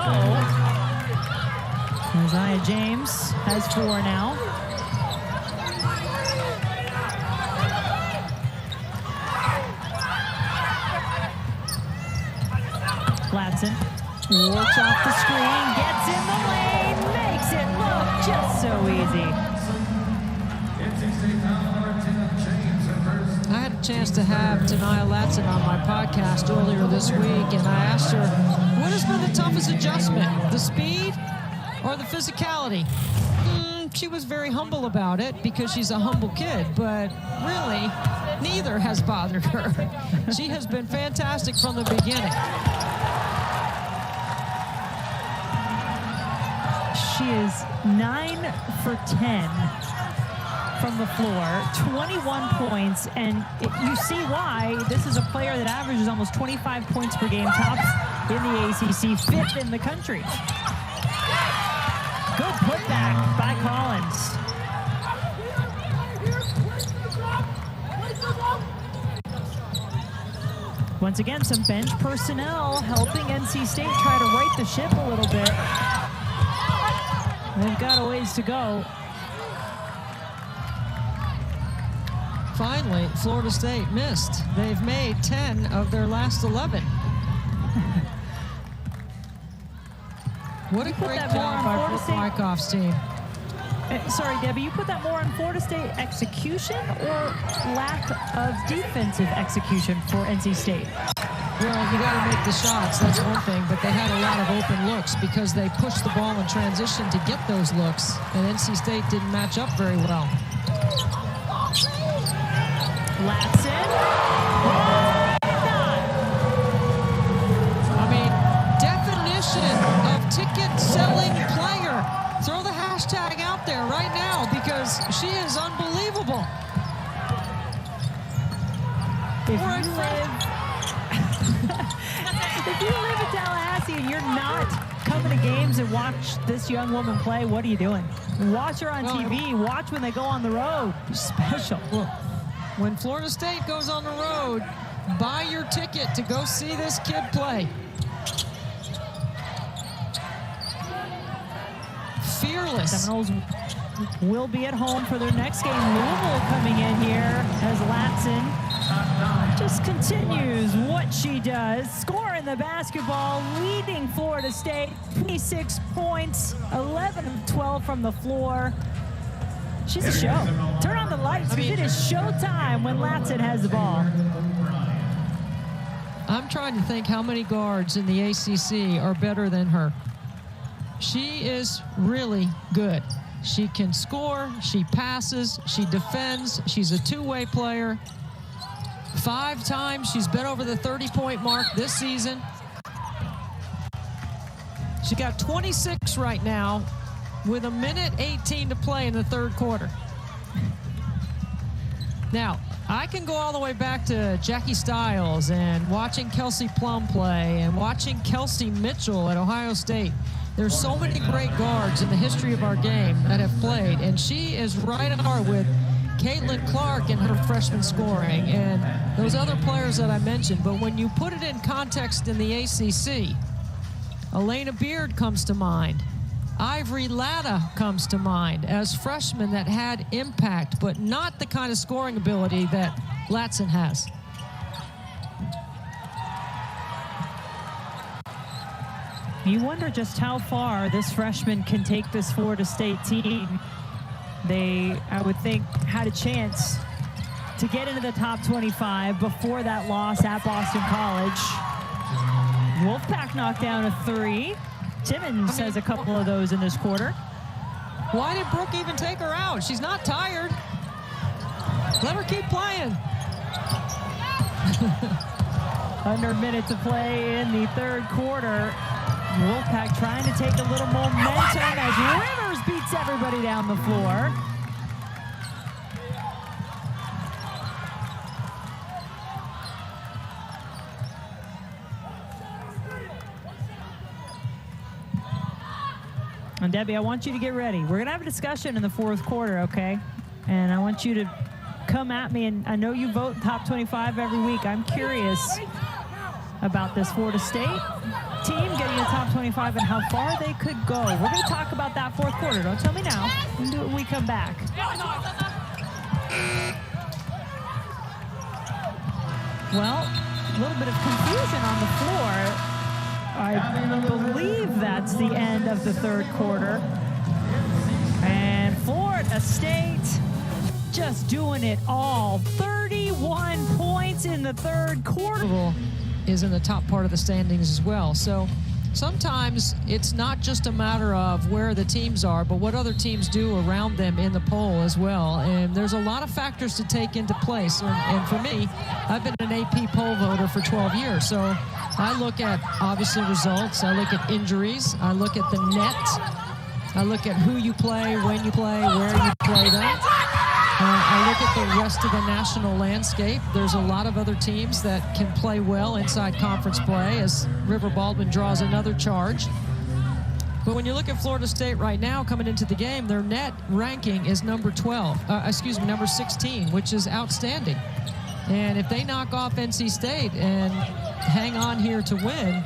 Isaiah James has 4 now. Latson works off the screen, gets in the lane, makes it look just so easy. I had a chance to have Tania Latson on my podcast earlier this week, and I asked her, what has been the toughest adjustment, the speed or the physicality? She was very humble about it because she's a humble kid, but really, Neither has bothered her. She has been fantastic from the beginning. She is 9 for 10 from the floor, 21 points, and you see why. This is a player that averages almost 25 points per game, tops in the ACC, 5th in the country. Good putback by Collins. Once again, some bench personnel helping NC State try to right the ship a little bit. They've got a ways to go. Finally, Florida State missed. They've made 10 of their last 11. What a great job by Wyckoff's team. Sorry, Debbie, you put that more on Florida State execution or lack of defensive execution for NC State? Well, you got to make the shots, that's one thing, but they had a lot of open looks because they pushed the ball in transition to get those looks, and NC State didn't match up very well. Latson. I mean, definition of ticket-selling player. Throw the hashtag out there right now because she is unbelievable. If you live in Tallahassee and you're not coming to games and watch this young woman play, what are you doing? Watch her on TV. Watch when they go on the road. Special. Well, when Florida State goes on the road, buy your ticket to go see this kid play. Fearless. Seminoles will be at home for their next game. Louisville coming in here as Latson just continues what she does. Scoring the basketball, leading Florida State. 26 points, 11 of 12 from the floor. She's a show. Turn on the lights because it is showtime when Latson has the ball. I'm trying to think how many guards in the ACC are better than her. She is really good. She can score, she passes, she defends, she's a two-way player. 5 times she's been over the 30-point mark this season. She got 26 right now with 1:18 to play in the third quarter. Now, I can go all the way back to Jackie Stiles and watching Kelsey Plum play and watching Kelsey Mitchell at Ohio State. There's so many great guards in the history of our game that have played, and she is right on par with Caitlin Clark in her freshman scoring and those other players that I mentioned. But when you put it in context in the ACC, Elena Beard comes to mind. Ivory Latta comes to mind as freshmen that had impact, but not the kind of scoring ability that Latson has. You wonder just how far this freshman can take this Florida State team. They, I would think, had a chance to get into the top 25 before that loss at Boston College. Wolfpack knocked down a 3. Timmons has a couple of those in this quarter. Why did Brooke even take her out? She's not tired. Let her keep playing. Under a minute to play in the third quarter. Wolfpack trying to take a little momentum as Rivers beats everybody down the floor. And Debbie, I want you to get ready. We're going to have a discussion in the fourth quarter, okay? And I want you to come at me, and I know you vote top 25 every week. I'm curious about this Florida State team getting the top 25 and how far they could go. We're going to talk about that fourth quarter. Don't tell me now. We'll do it when we come back. Well, a little bit of confusion on the floor. I believe that's the end of the third quarter. And Florida State just doing it all. 31 points in the third quarter. Is in the top part of the standings as well. So sometimes it's not just a matter of where the teams are, but what other teams do around them in the poll as well. And there's a lot of factors to take into place. And for me, I've been an AP poll voter for 12 years. So I look at, obviously, results. I look at injuries. I look at the net. I look at who you play, when you play, where you play them. I look at the rest of the national landscape. There's a lot of other teams that can play well inside conference play as River Baldwin draws another charge. But when you look at Florida State right now coming into the game, their net ranking is number 16, which is outstanding. And if they knock off NC State and hang on here to win,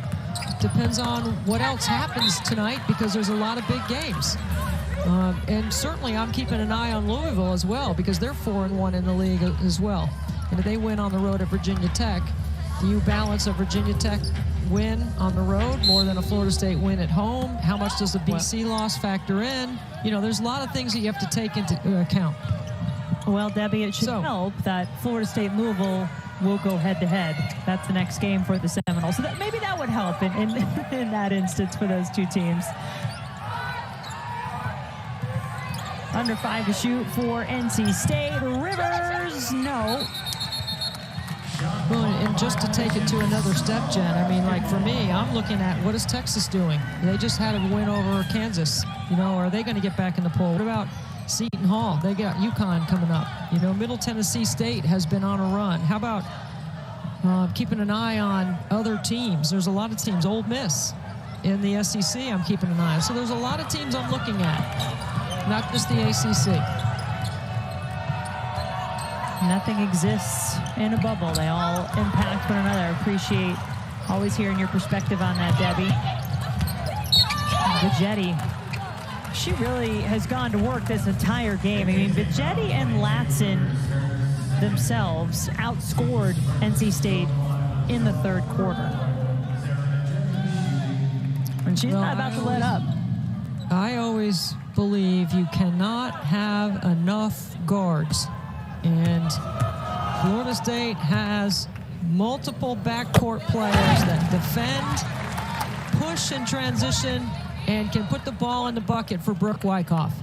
depends on what else happens tonight because there's a lot of big games. And certainly I'm keeping an eye on Louisville as well because they're 4-1 in the league as well. And if they win on the road at Virginia Tech, do you balance a Virginia Tech win on the road more than a Florida State win at home? How much does the BC loss factor in? You know, there's a lot of things that you have to take into account. Well, Debbie, it should help that Florida State and Louisville will go head-to-head. That's the next game for the Seminoles. So maybe that would help in that instance for those two teams. Under 5 to shoot for NC State. Rivers, no. Well, and just to take it to another step, Jen, I mean, like for me, I'm looking at what is Texas doing? They just had a win over Kansas. You know, are they going to get back in the poll? What about Seton Hall? They got UConn coming up. You know, Middle Tennessee State has been on a run. How about keeping an eye on other teams? There's a lot of teams. Ole Miss in the SEC I'm keeping an eye on. So there's a lot of teams I'm looking at, not just the ACC. Nothing exists in a bubble. They all impact one another. I appreciate always hearing your perspective on that, Debbie. Bejedi, she really has gone to work this entire game. I mean, Bejedi and Latson themselves outscored NC State in the third quarter. And she's not about to let up. I always believe you cannot have enough guards. And Florida State has multiple backcourt players that defend, push in transition, and can put the ball in the bucket for Brooke Wyckoff.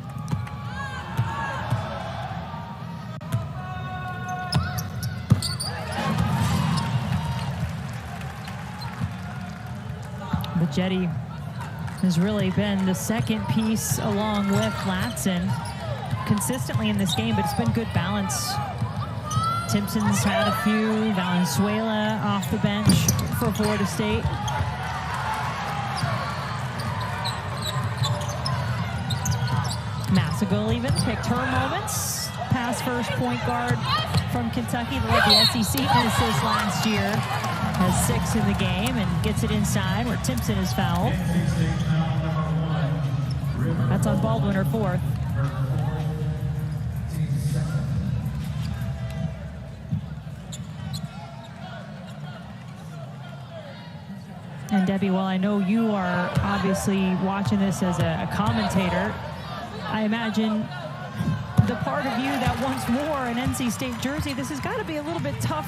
Bejedi has really been the second piece along with Latson consistently in this game, but it's been good balance. Timpson's had a few. Valenzuela off the bench for Florida State. Massigal even picked her moments. Pass first point guard from Kentucky that led the SEC in assists last year. Has 6 in the game and gets it inside where Timpson is fouled. That's on Baldwin, her 4th. And Debbie, while I know you are obviously watching this as a commentator, I imagine the part of you that wants more an NC State jersey, this has got to be a little bit tough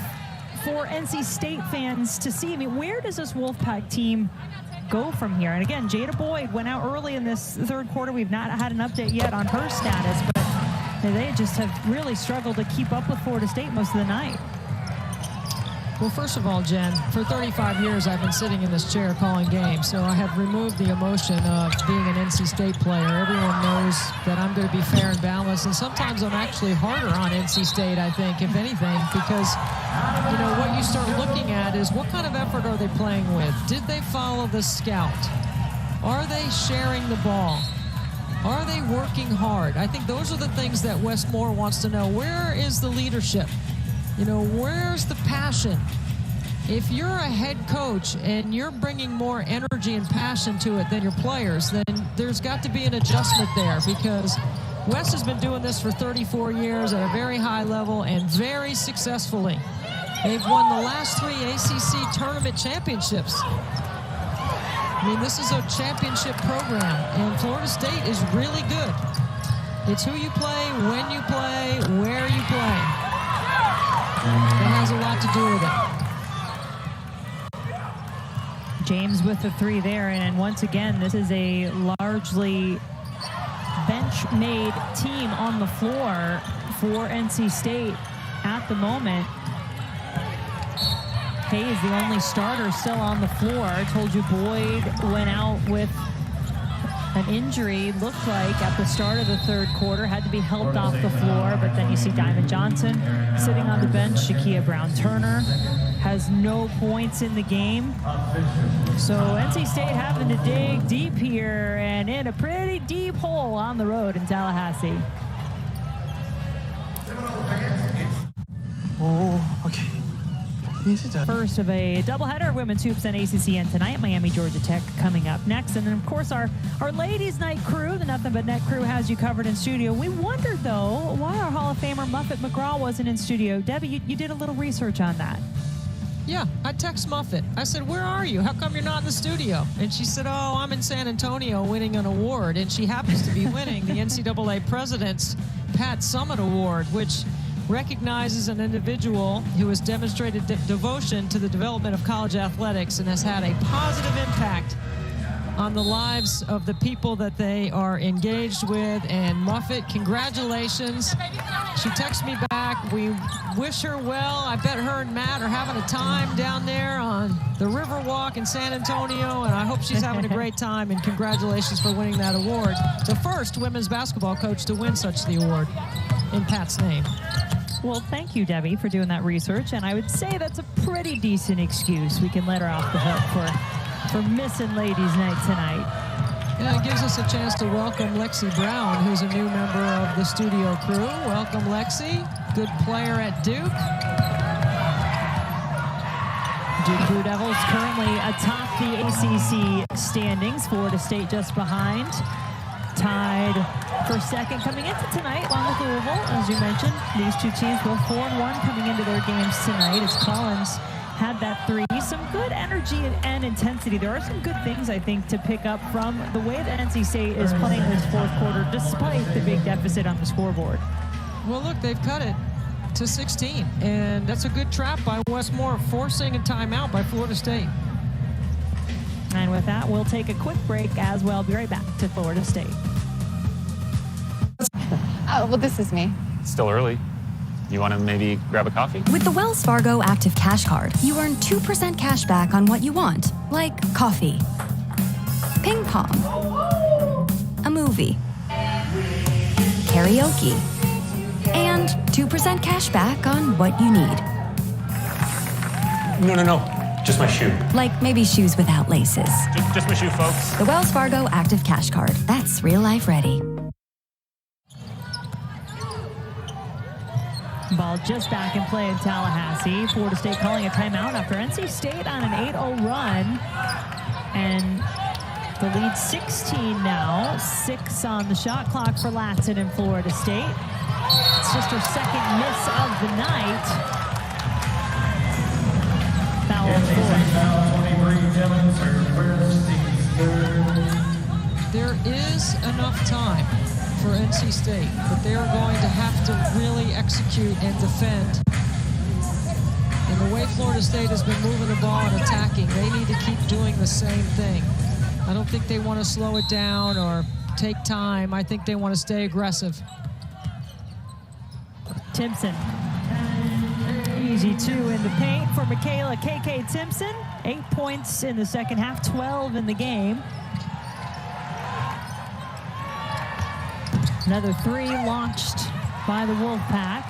for NC State fans to see. I mean, where does this Wolfpack team go from here? And again, Jada Boyd went out early in this third quarter. We've not had an update yet on her status, but they just have really struggled to keep up with Florida State most of the night. Well, first of all, Jen, for 35 years I've been sitting in this chair calling games, so I have removed the emotion of being an NC State player. Everyone knows that I'm going to be fair and balanced, and sometimes I'm actually harder on NC State, I think, if anything, because, you know, what you start looking at is what kind of effort are they playing with? Did they follow the scout? Are they sharing the ball? Are they working hard? I think those are the things that Wes Moore wants to know. Where is the leadership? You know, where's the passion? If you're a head coach and you're bringing more energy and passion to it than your players, then there's got to be an adjustment there, because Wes has been doing this for 34 years at a very high level and very successfully. They've won the last 3 ACC tournament championships. I mean, this is a championship program, and Florida State is really good. It's who you play, when you play, where you play. It has a lot to do with James with the 3 there, and once again, this is a largely bench-made team on the floor for NC State at the moment. Hayes, the only starter still on the floor. I told you Boyd went out with an injury, looked like at the start of the 3rd quarter, had to be helped off the floor, but then you see Diamond Johnson sitting on the bench. Shakia Brown-Turner has no points in the game. So NC State having to dig deep here and in a pretty deep hole on the road in Tallahassee. Oh, okay. First of a doubleheader of women's hoops and ACCN tonight. Miami, Georgia Tech coming up next. And then, of course, our ladies' night crew, the Nothing But Net crew, has you covered in studio. We wondered, though, why our Hall of Famer Muffet McGraw wasn't in studio. Debbie, you did a little research on that. Yeah, I text Muffet. I said, where are you? How come you're not in the studio? And she said, oh, I'm in San Antonio winning an award. And she happens to be winning the NCAA President's Pat Summit Award, which recognizes an individual who has demonstrated devotion to the development of college athletics and has had a positive impact on the lives of the people that they are engaged with. And Muffet, congratulations. She texts me back. We wish her well. I bet her and Matt are having a time down there on the Riverwalk in San Antonio, and I hope she's having a great time, and congratulations for winning that award. The first women's basketball coach to win such the award in Pat's name. Well, thank you, Debbie, for doing that research, and I would say that's a pretty decent excuse. We can let her off the hook for missing ladies' night tonight. Yeah, it gives us a chance to welcome Lexi Brown, who's a new member of the studio crew. Welcome, Lexi. Good player at Duke. Duke Blue Devils currently atop the ACC standings. Florida State just behind. Tied for second coming into tonight, along with Louisville. As you mentioned, these two teams both 4-1 coming into their games tonight as Collins had that 3. Some good energy and intensity. There are some good things, I think, to pick up from the way that NC State is playing this 4th quarter, despite the big deficit on the scoreboard. Well, look, they've cut it to 16, and that's a good trap by Westmore, forcing a timeout by Florida State. And with that, we'll take a quick break as well. Be right back to Florida State. Oh, well, this is me. It's still early. You want to maybe grab a coffee? With the Wells Fargo Active Cash Card, you earn 2% cash back on what you want, like coffee, ping pong, a movie, karaoke, and 2% cash back on what you need. No. Just my shoe. Like maybe shoes without laces. Just my shoe, folks. The Wells Fargo Active Cash Card. That's real life ready. Ball just back in play in Tallahassee. Florida State calling a timeout after NC State on an 8-0 run. And the lead 16 now. 6 on the shot clock for Latson in Florida State. It's just her second miss of the night. Foul on There is enough time for NC State, but they are going to have to really execute and defend. And the way Florida State has been moving the ball and attacking, they need to keep doing the same thing. I don't think they want to slow it down or take time. I think they want to stay aggressive. Timpson. Easy 2 in the paint for Makayla KK Timpson. 8 points in the second half, 12 in the game. Another 3 launched by the Wolfpack.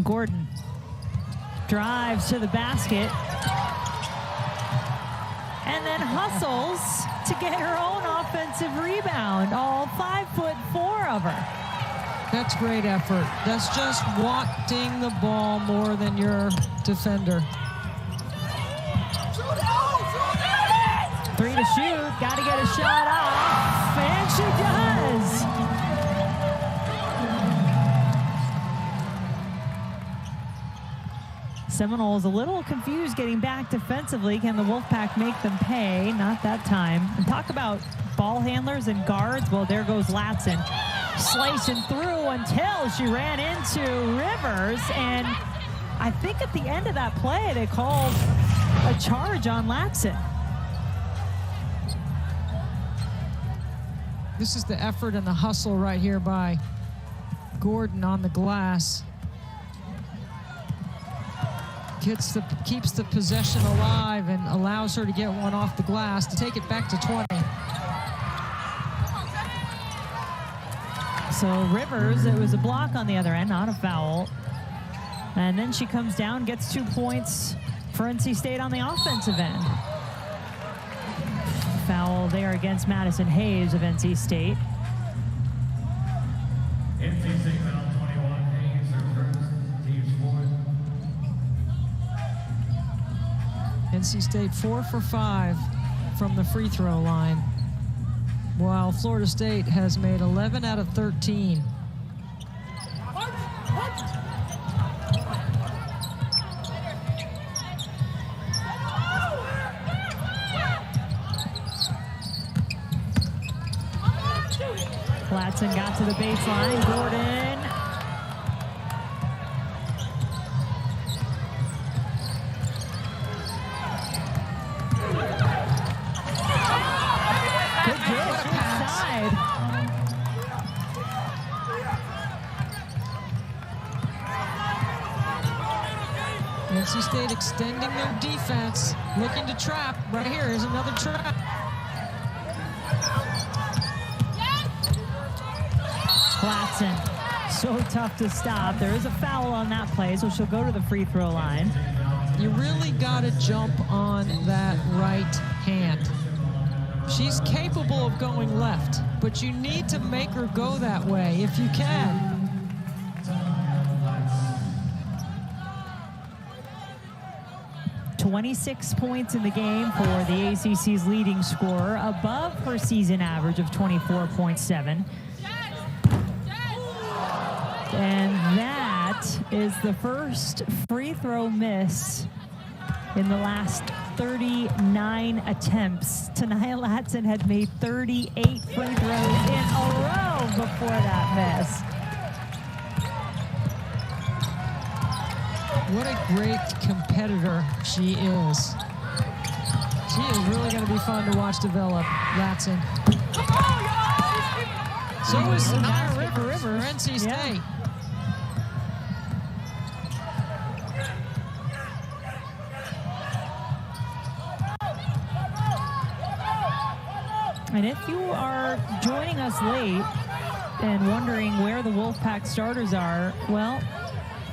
Gordon drives to the basket and then hustles to get her own offensive rebound, all 5'4" of her. That's great effort. That's just wanting the ball more than your defender. 3 to shoot, got to get a shot off, and she does. Seminoles a little confused getting back defensively. Can the Wolfpack make them pay? Not that time. And talk about ball handlers and guards. Well, there goes Latson, slicing through until she ran into Rivers. And I think at the end of that play, they called a charge on Latson. This is the effort and the hustle right here by Gordon on the glass. Keeps the possession alive and allows her to get one off the glass to take it back to 20. So Rivers, it was a block on the other end, not a foul. And then she comes down, gets 2 points for NC State on the offensive end. Foul there against Madison Hayes of NC State. NC State foul 21, Hayes, her first, team's fourth. NC State 4 for 5 from the free throw line, while Florida State has made 11 out of 13. Latson got to the baseline. Gordon. Good dish inside. NC State extending their defense, looking to trap. Right here is another trap. Latson, so tough to stop. There is a foul on that play, so she'll go to the free throw line. You really got to jump on that right hand. She's capable of going left, but you need to make her go that way if you can. .26 points in the game for the ACC's leading scorer, above her season average of 24.7. And that is the first free throw miss in the last 39 attempts. Saniya Latson had made 38 free throws in a row before that miss. What a great competitor she is. She is really going to be fun to watch develop, Latson. So is Saniya Rivers for NC State. Yeah. And if you are joining us late and wondering where the Wolfpack starters are, well,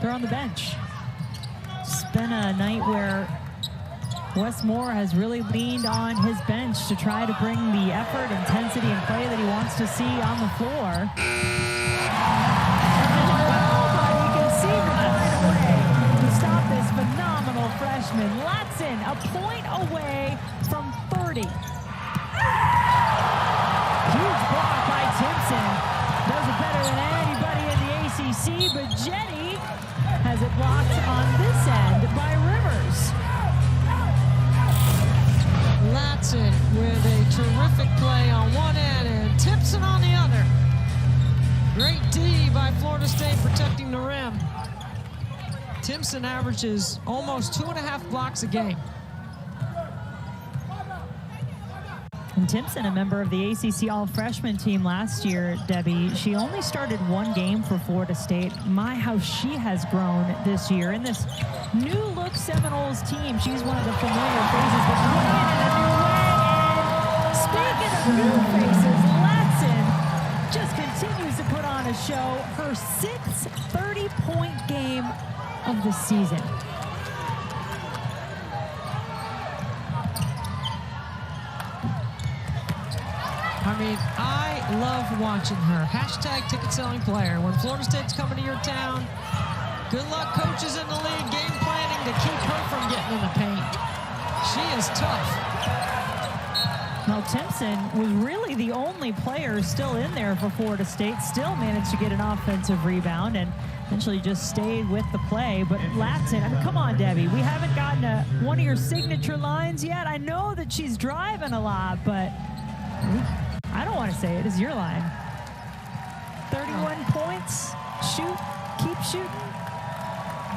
they're on the bench. It's been a night where Wes Moore has really leaned on his bench to try to bring the effort, intensity, and play that he wants to see on the floor. But you can see right away to stop this phenomenal freshman. Latson, a point away from 30. Huge block by Timpson. Does it better than anybody in the ACC, but Bejedi has it blocked on this end by Rivers. Latson with a terrific play on one end and Timpson on the other. Great D by Florida State protecting the rim. Timpson averages almost 2.5 blocks a game. And Timpson, a member of the ACC All-Freshman team last year, Debbie, she only started one game for Florida State. My, how she has grown this year. In this new-look Seminoles team, she's one of the familiar faces, but coming in a new way. And speaking of new faces, Latson just continues to put on a show. Her 6th 30-point game of the season. I mean, I love watching her. Hashtag ticket selling player. When Florida State's coming to your town, good luck coaches in the league game planning to keep her from getting in the paint. She is tough. Well, Timpson was really the only player still in there for Florida State, still managed to get an offensive rebound, and Eventually just stayed with the play, but Latson, I mean, come on, Debbie. We haven't gotten one of your signature lines yet. I know that she's driving a lot, but I don't want to say it. It's your line. 31 points. Shoot. Keep shooting.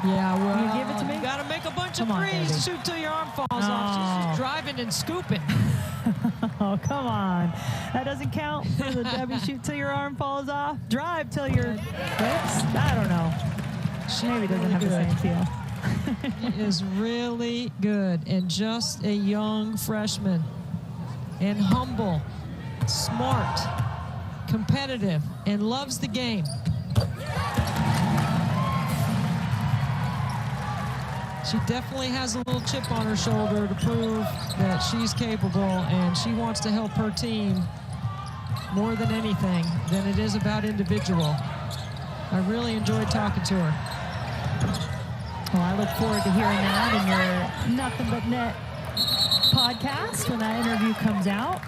Yeah, well, you give it to me? You got to make a bunch Come of on, threes. baby. Shoot till your arm falls off. She's just driving and scooping. Oh, come on. That doesn't count for the Debbie shoot till your arm falls off. Drive till your hips. I don't know. She maybe doesn't have the same feel. She is really good and just a young freshman and humble, smart, competitive, and loves the game. She definitely has a little chip on her shoulder to prove that she's capable, and she wants to help her team more than anything than it is about individual. I really enjoyed talking to her. Well, I look forward to hearing that in your Nothing But Net podcast when that interview comes out.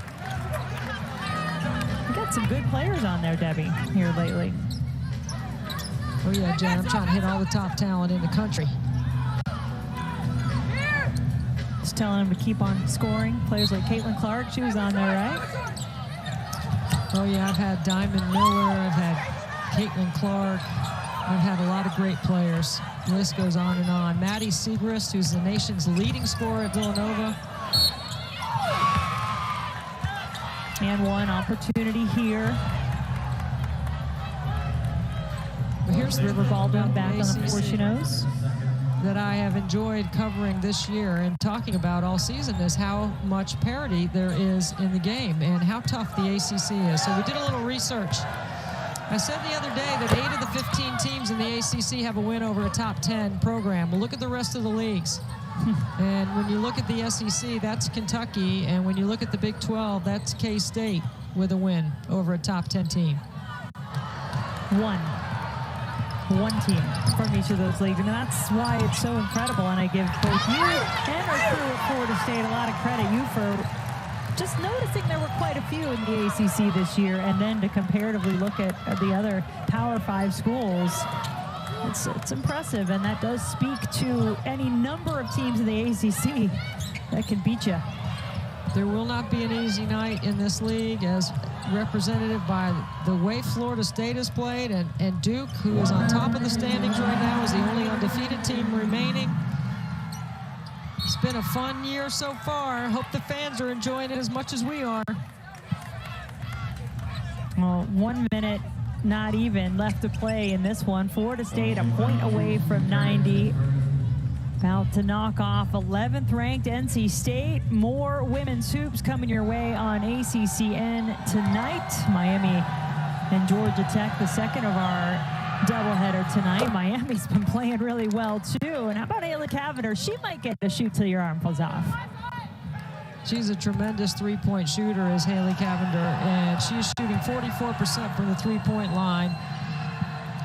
We got some good players on there, Debbie, here lately. Oh, yeah, Jen, I'm trying to hit all the top talent in the country. Just telling them to keep on scoring. Players like Caitlin Clark, she was on there, right? Oh, yeah, I've had Diamond Miller, I've had Caitlin Clark, I've had a lot of great players. The list goes on and on. Maddie Siegrist, who's the nation's leading scorer at Villanova. And one opportunity here. But here's the River Baldwin back on the ACC floor she knows. that I have enjoyed covering this year and talking about all season is how much parity there is in the game and how tough the ACC is. So we did a little research. I said the other day that 8 of the 15 teams in the ACC have a win over a top 10 program. Well, look at the rest of the leagues. And when you look at the SEC, that's Kentucky. And when you look at the Big 12, that's K-State with a win over a top 10 team. One team from each of those leagues. And that's why it's so incredible. And I give both you and our crew at Florida State a lot of credit. You for just noticing there were quite a few in the ACC this year, and then to comparatively look at the other Power 5 schools. It's impressive, and that does speak to any number of teams in the ACC that can beat you. There will not be an easy night in this league, as represented by the way Florida State has played, and Duke, who is on top of the standings right now, is the only undefeated team remaining. It's been a fun year so far. Hope the fans are enjoying it as much as we are. Well, 1 minute, not even, left to play in this one. Florida State a point away from 90. About to knock off 11th ranked NC State. More women's hoops coming your way on ACCN tonight. Miami and Georgia Tech, the second of our doubleheader tonight. Miami's been playing really well too. And how about Ayla Cavender? She might get the shoot till your arm falls off. She's a tremendous three-point shooter, is Haley Cavender, and she's shooting 44% from the three-point line.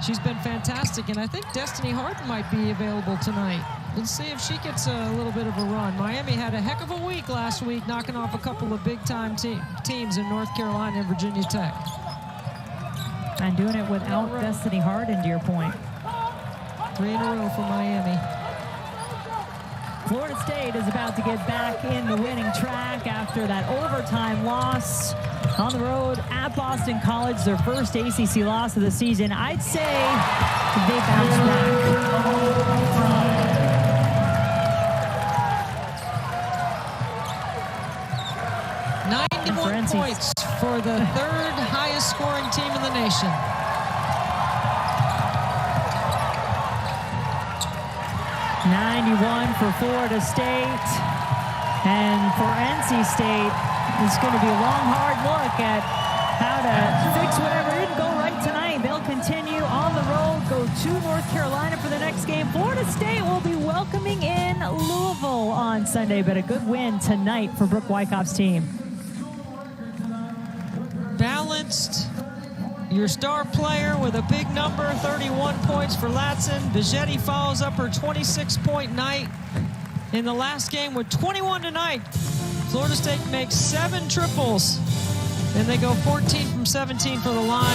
She's been fantastic, and I think Destiny Harden might be available tonight. Let's see if she gets a little bit of a run. Miami had a heck of a week last week, knocking off a couple of big-time teams in North Carolina and Virginia Tech. And doing it without Destiny Harden, to your point. 3 in a row for Miami. Florida State is about to get back in the winning track after that overtime loss on the road at Boston College, their first ACC loss of the season. I'd say they bounced back. 91 points for the third highest scoring team in the nation. '91 for Florida State, and for NC State, it's going to be a long, hard look at how to fix whatever didn't go right tonight. They'll continue on the road, go to North Carolina for the next game. Florida State will be welcoming in Louisville on Sunday, but a good win tonight for Brooke Wyckoff's team. Balanced. Your star player with a big number, 31 points for Latson. Bejedi follows up her 26-point night in the last game with 21 tonight. Florida State makes 7 triples, and they go 14 from 17 for the line.